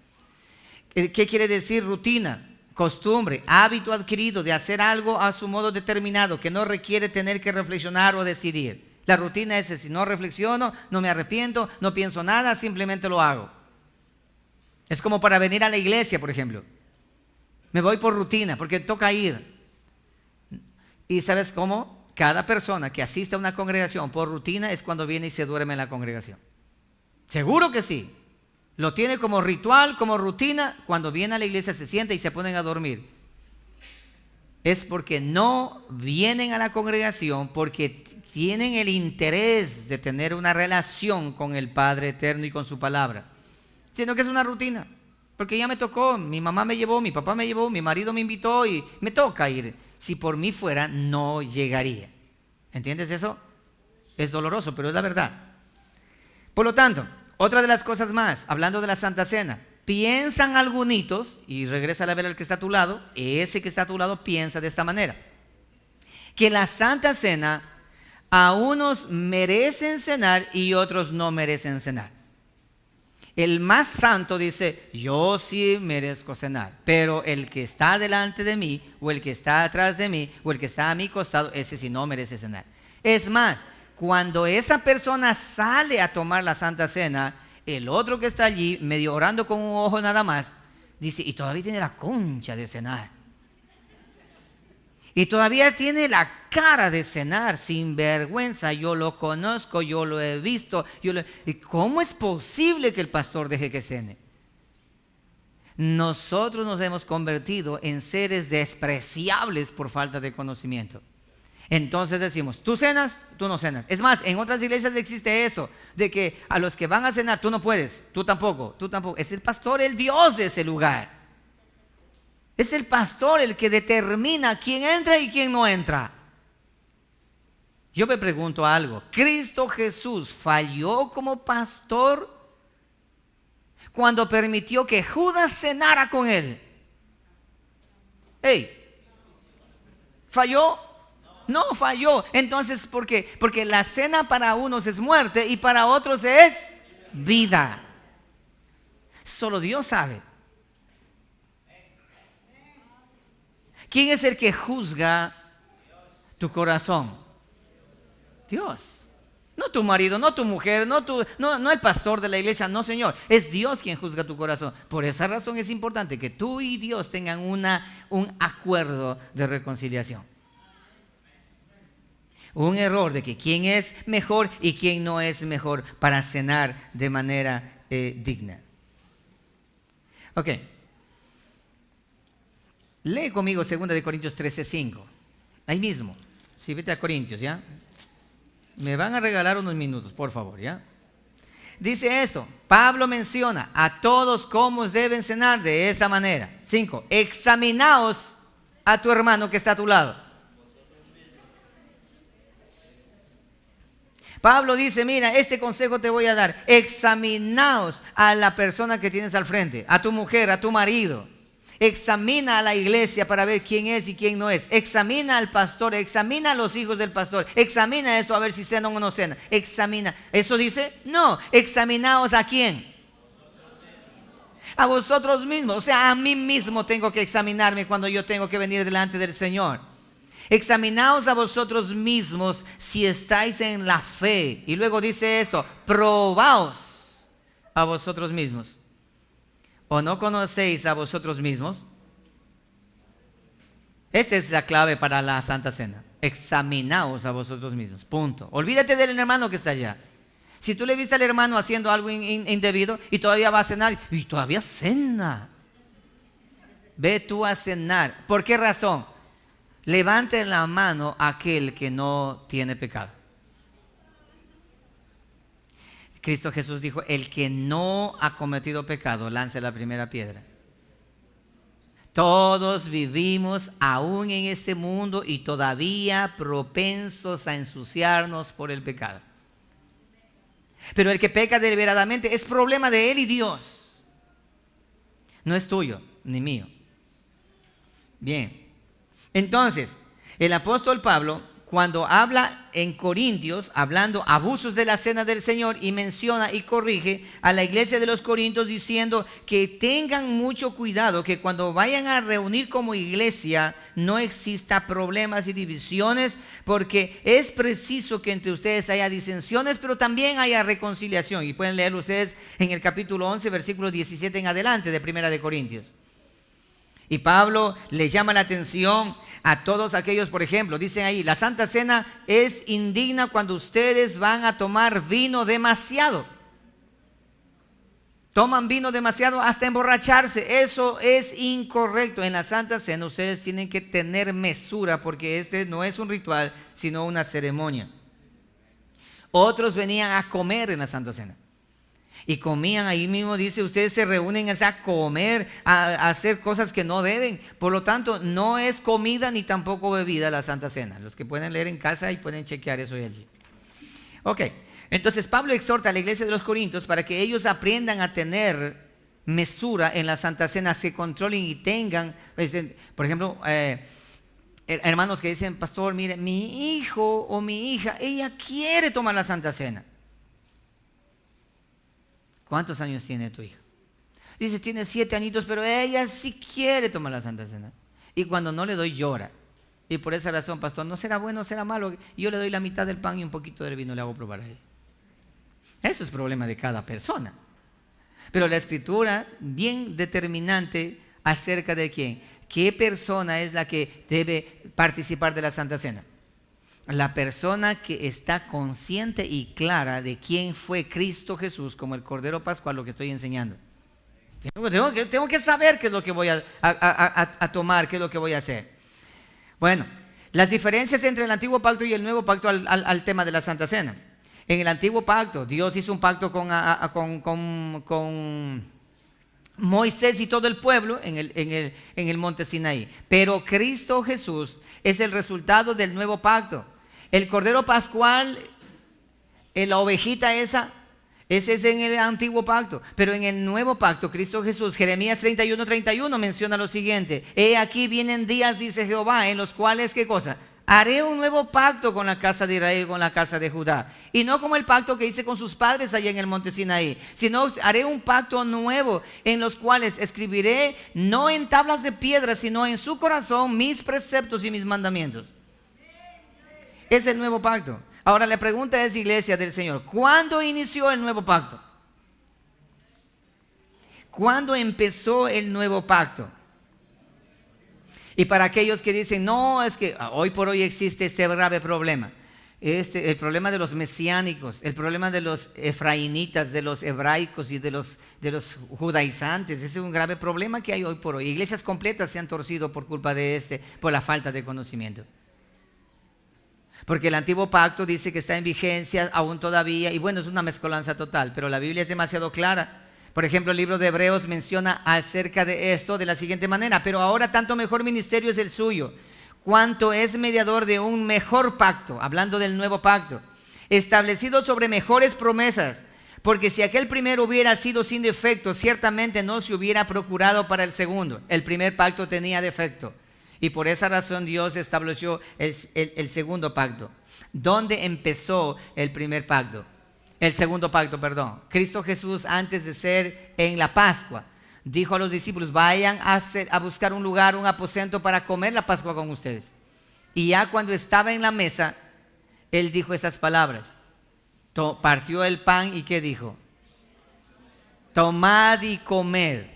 ¿Qué quiere decir rutina? Costumbre, hábito adquirido de hacer algo a su modo determinado, que no requiere tener que reflexionar o decidir. La rutina es: si no reflexiono, no me arrepiento, no pienso nada, simplemente lo hago. Es como para venir a la iglesia, por ejemplo. Me voy por rutina, porque toca ir. ¿Y sabes cómo? Cada persona que asiste a una congregación por rutina es cuando viene y se duerme en la congregación. Seguro que sí. Lo tiene como ritual, como rutina. Cuando viene a la iglesia se sienta y se ponen a dormir. Es porque no vienen a la congregación porque tienen el interés de tener una relación con el Padre Eterno y con su palabra, sino que es una rutina, porque ya me tocó, mi mamá me llevó, mi papá me llevó, mi marido me invitó y me toca ir. Si por mí fuera, no llegaría. ¿Entiendes eso? Es doloroso, pero es la verdad. Por lo tanto, otra de las cosas más, hablando de la Santa Cena, piensan algunitos, y regresa a ver al que está a tu lado, ese que está a tu lado piensa de esta manera, que la Santa Cena a unos merecen cenar y otros no merecen cenar. El más santo dice, yo sí merezco cenar, pero el que está delante de mí, o el que está atrás de mí, o el que está a mi costado, ese sí no merece cenar. Es más, cuando esa persona sale a tomar la Santa Cena, el otro que está allí, medio orando con un ojo nada más, dice, y todavía tiene la concha de cenar. Y todavía tiene la cara de cenar, sin vergüenza. Yo lo conozco, yo lo he visto. ¿Y cómo es posible que el pastor deje que cene? Nosotros nos hemos convertido en seres despreciables por falta de conocimiento. Entonces decimos, tú cenas, tú no cenas. Es más, en otras iglesias existe eso, de que a los que van a cenar, tú no puedes, tú tampoco, tú tampoco. Es el pastor, el Dios de ese lugar. Es el pastor el que determina quién entra y quién no entra. Yo me pregunto algo. ¿Cristo Jesús falló como pastor cuando permitió que Judas cenara con él? ¿Falló? No falló. Entonces, ¿por qué? Porque la cena para unos es muerte y para otros es vida. Solo Dios sabe. ¿Quién es el que juzga tu corazón? Dios. No tu marido, no tu mujer, no el pastor de la iglesia, no, Señor. Es Dios quien juzga tu corazón. Por esa razón es importante que tú y Dios tengan un acuerdo de reconciliación. Un error de que quién es mejor y quién no es mejor para cenar de manera digna. Ok. Lee conmigo 2 Corintios 13:5. Ahí mismo. Sí, vete a Corintios, ¿ya? Me van a regalar unos minutos, por favor, ¿ya? Dice esto. Pablo menciona a todos cómo deben cenar de esta manera. 5. Examinaos a tu hermano que está a tu lado. Pablo dice, mira, este consejo te voy a dar. Examinaos a la persona que tienes al frente, a tu mujer, a tu marido. Examina a la iglesia para ver quién es y quién no es. Examina al pastor, examina a los hijos del pastor. Examina esto a ver si cenan o no cenan. Examina. ¿Eso dice? No. Examinaos a quién. A vosotros mismos. O sea, a mí mismo tengo que examinarme cuando yo tengo que venir delante del Señor. Examinaos a vosotros mismos si estáis en la fe. Y luego dice esto, probaos a vosotros mismos. ¿O no conocéis a vosotros mismos? Esta es la clave para la Santa Cena. Examinaos a vosotros mismos. Punto. Olvídate del hermano que está allá. Si tú le viste al hermano haciendo algo indebido y todavía va a cenar, y todavía cena. Ve tú a cenar. ¿Por qué razón? Levante la mano aquel que no tiene pecado. Cristo Jesús dijo, el que no ha cometido pecado, lance la primera piedra. Todos vivimos aún en este mundo y todavía propensos a ensuciarnos por el pecado. Pero el que peca deliberadamente es problema de él y Dios. No es tuyo ni mío. Bien. Entonces, el apóstol Pablo, cuando habla en Corintios, hablando abusos de la cena del Señor, y menciona y corrige a la iglesia de los Corintios diciendo que tengan mucho cuidado, que cuando vayan a reunir como iglesia no exista problemas y divisiones, porque es preciso que entre ustedes haya disensiones, pero también haya reconciliación. Y pueden leerlo ustedes en el capítulo 11, versículo 17 en adelante de Primera de Corintios. Y Pablo le llama la atención a todos aquellos, por ejemplo, dicen ahí, la Santa Cena es indigna cuando ustedes van a tomar vino demasiado. Toman vino demasiado hasta emborracharse. Eso es incorrecto. En la Santa Cena ustedes tienen que tener mesura, porque este no es un ritual, sino una ceremonia. Otros venían a comer en la Santa Cena. Y comían ahí mismo, dice, ustedes se reúnen a comer, a hacer cosas que no deben. Por lo tanto, no es comida ni tampoco bebida la Santa Cena. Los que pueden leer en casa y pueden chequear eso allí. Ok, entonces Pablo exhorta a la iglesia de los Corintios para que ellos aprendan a tener mesura en la Santa Cena, se controlen y tengan, por ejemplo, hermanos que dicen, pastor, mire, mi hijo o mi hija, ella quiere tomar la Santa Cena. ¿Cuántos años tiene tu hija? Dice, tiene 7 añitos, pero ella sí quiere tomar la Santa Cena. Y cuando no le doy, llora. Y por esa razón, pastor, no será bueno, será malo. Yo le doy la mitad del pan y un poquito del vino le hago probar a ella. Eso es problema de cada persona. Pero la Escritura, bien determinante acerca de quién. ¿Qué persona es la que debe participar de la Santa Cena? La persona que está consciente y clara de quién fue Cristo Jesús como el Cordero Pascual, lo que estoy enseñando. Tengo que saber qué es lo que voy a tomar, qué es lo que voy a hacer. Bueno, las diferencias entre el Antiguo Pacto y el Nuevo Pacto al tema de la Santa Cena. En el Antiguo Pacto, Dios hizo un pacto con Moisés y todo el pueblo en el monte Sinaí. Pero Cristo Jesús es el resultado del Nuevo Pacto. El Cordero Pascual, la ovejita ese es en el Antiguo Pacto. Pero en el Nuevo Pacto, Cristo Jesús, Jeremías 31:31 menciona lo siguiente: he aquí vienen días, dice Jehová, en los cuales, ¿qué cosa? Haré un nuevo pacto con la casa de Israel y con la casa de Judá. Y no como el pacto que hice con sus padres allá en el monte Sinaí, sino haré un pacto nuevo en los cuales escribiré no en tablas de piedra, sino en su corazón mis preceptos y mis mandamientos. Es el nuevo pacto. Ahora la pregunta es, iglesia del Señor, ¿cuándo inició el nuevo pacto? ¿Cuándo empezó el nuevo pacto? Y para aquellos que dicen, no, es que hoy por hoy existe este grave problema. El problema de los mesiánicos, el problema de los efraínitas, de los hebraicos y de los judaizantes. Ese es un grave problema que hay hoy por hoy. Iglesias completas se han torcido por culpa de por la falta de conocimiento. Porque el antiguo pacto dice que está en vigencia aún todavía, y bueno, es una mezcolanza total, pero la Biblia es demasiado clara. Por ejemplo, el libro de Hebreos menciona acerca de esto de la siguiente manera: pero ahora tanto mejor ministerio es el suyo, cuanto es mediador de un mejor pacto, hablando del nuevo pacto, establecido sobre mejores promesas, porque si aquel primero hubiera sido sin defecto, ciertamente no se hubiera procurado para el segundo. El primer pacto tenía defecto. Y por esa razón Dios estableció el segundo pacto. ¿Dónde empezó el primer pacto? El segundo pacto, perdón. Cristo Jesús, antes de ser en la Pascua, dijo a los discípulos: vayan a buscar un lugar, un aposento para comer la Pascua con ustedes. Y ya cuando estaba en la mesa, Él dijo estas palabras. Partió el pan y ¿qué dijo? Tomad y comed.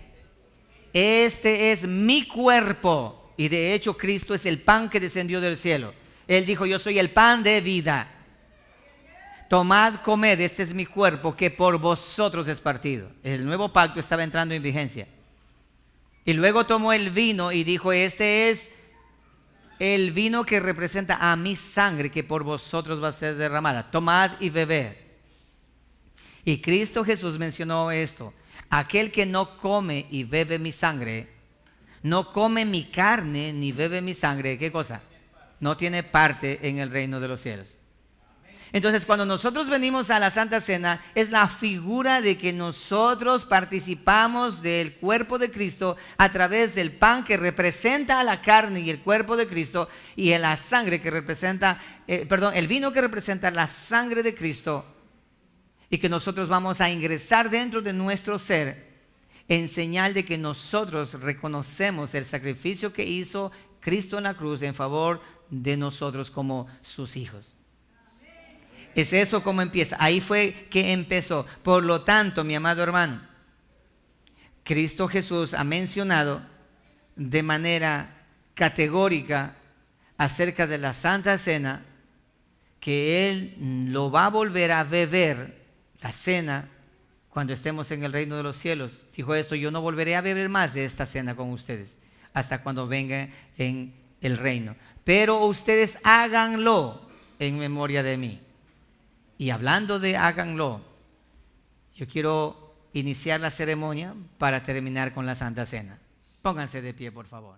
Este es mi cuerpo. Y de hecho Cristo es el pan que descendió del cielo. Él dijo: yo soy el pan de vida. Tomad, comed, este es mi cuerpo que por vosotros es partido. El nuevo pacto estaba entrando en vigencia. Y luego tomó el vino y dijo: este es el vino que representa a mi sangre que por vosotros va a ser derramada. Tomad y bebed. Y Cristo Jesús mencionó esto: aquel que no come y bebe mi sangre, no come mi carne ni bebe mi sangre, ¿qué cosa? No tiene parte en el reino de los cielos. Entonces, cuando nosotros venimos a la Santa Cena, es la figura de que nosotros participamos del cuerpo de Cristo a través del pan que representa a la carne y el cuerpo de Cristo, y en la sangre que representa, el vino que representa la sangre de Cristo, y que nosotros vamos a ingresar dentro de nuestro ser en señal de que nosotros reconocemos el sacrificio que hizo Cristo en la cruz en favor de nosotros como sus hijos. Es eso como empieza. Ahí fue que empezó. Por lo tanto, mi amado hermano, Cristo Jesús ha mencionado de manera categórica acerca de la Santa Cena que Él lo va a volver a beber, la cena, cuando estemos en el reino de los cielos. Dijo esto: yo no volveré a beber más de esta cena con ustedes hasta cuando venga en el reino. Pero ustedes háganlo en memoria de mí. Y hablando de háganlo, yo quiero iniciar la ceremonia para terminar con la Santa Cena. Pónganse de pie, por favor.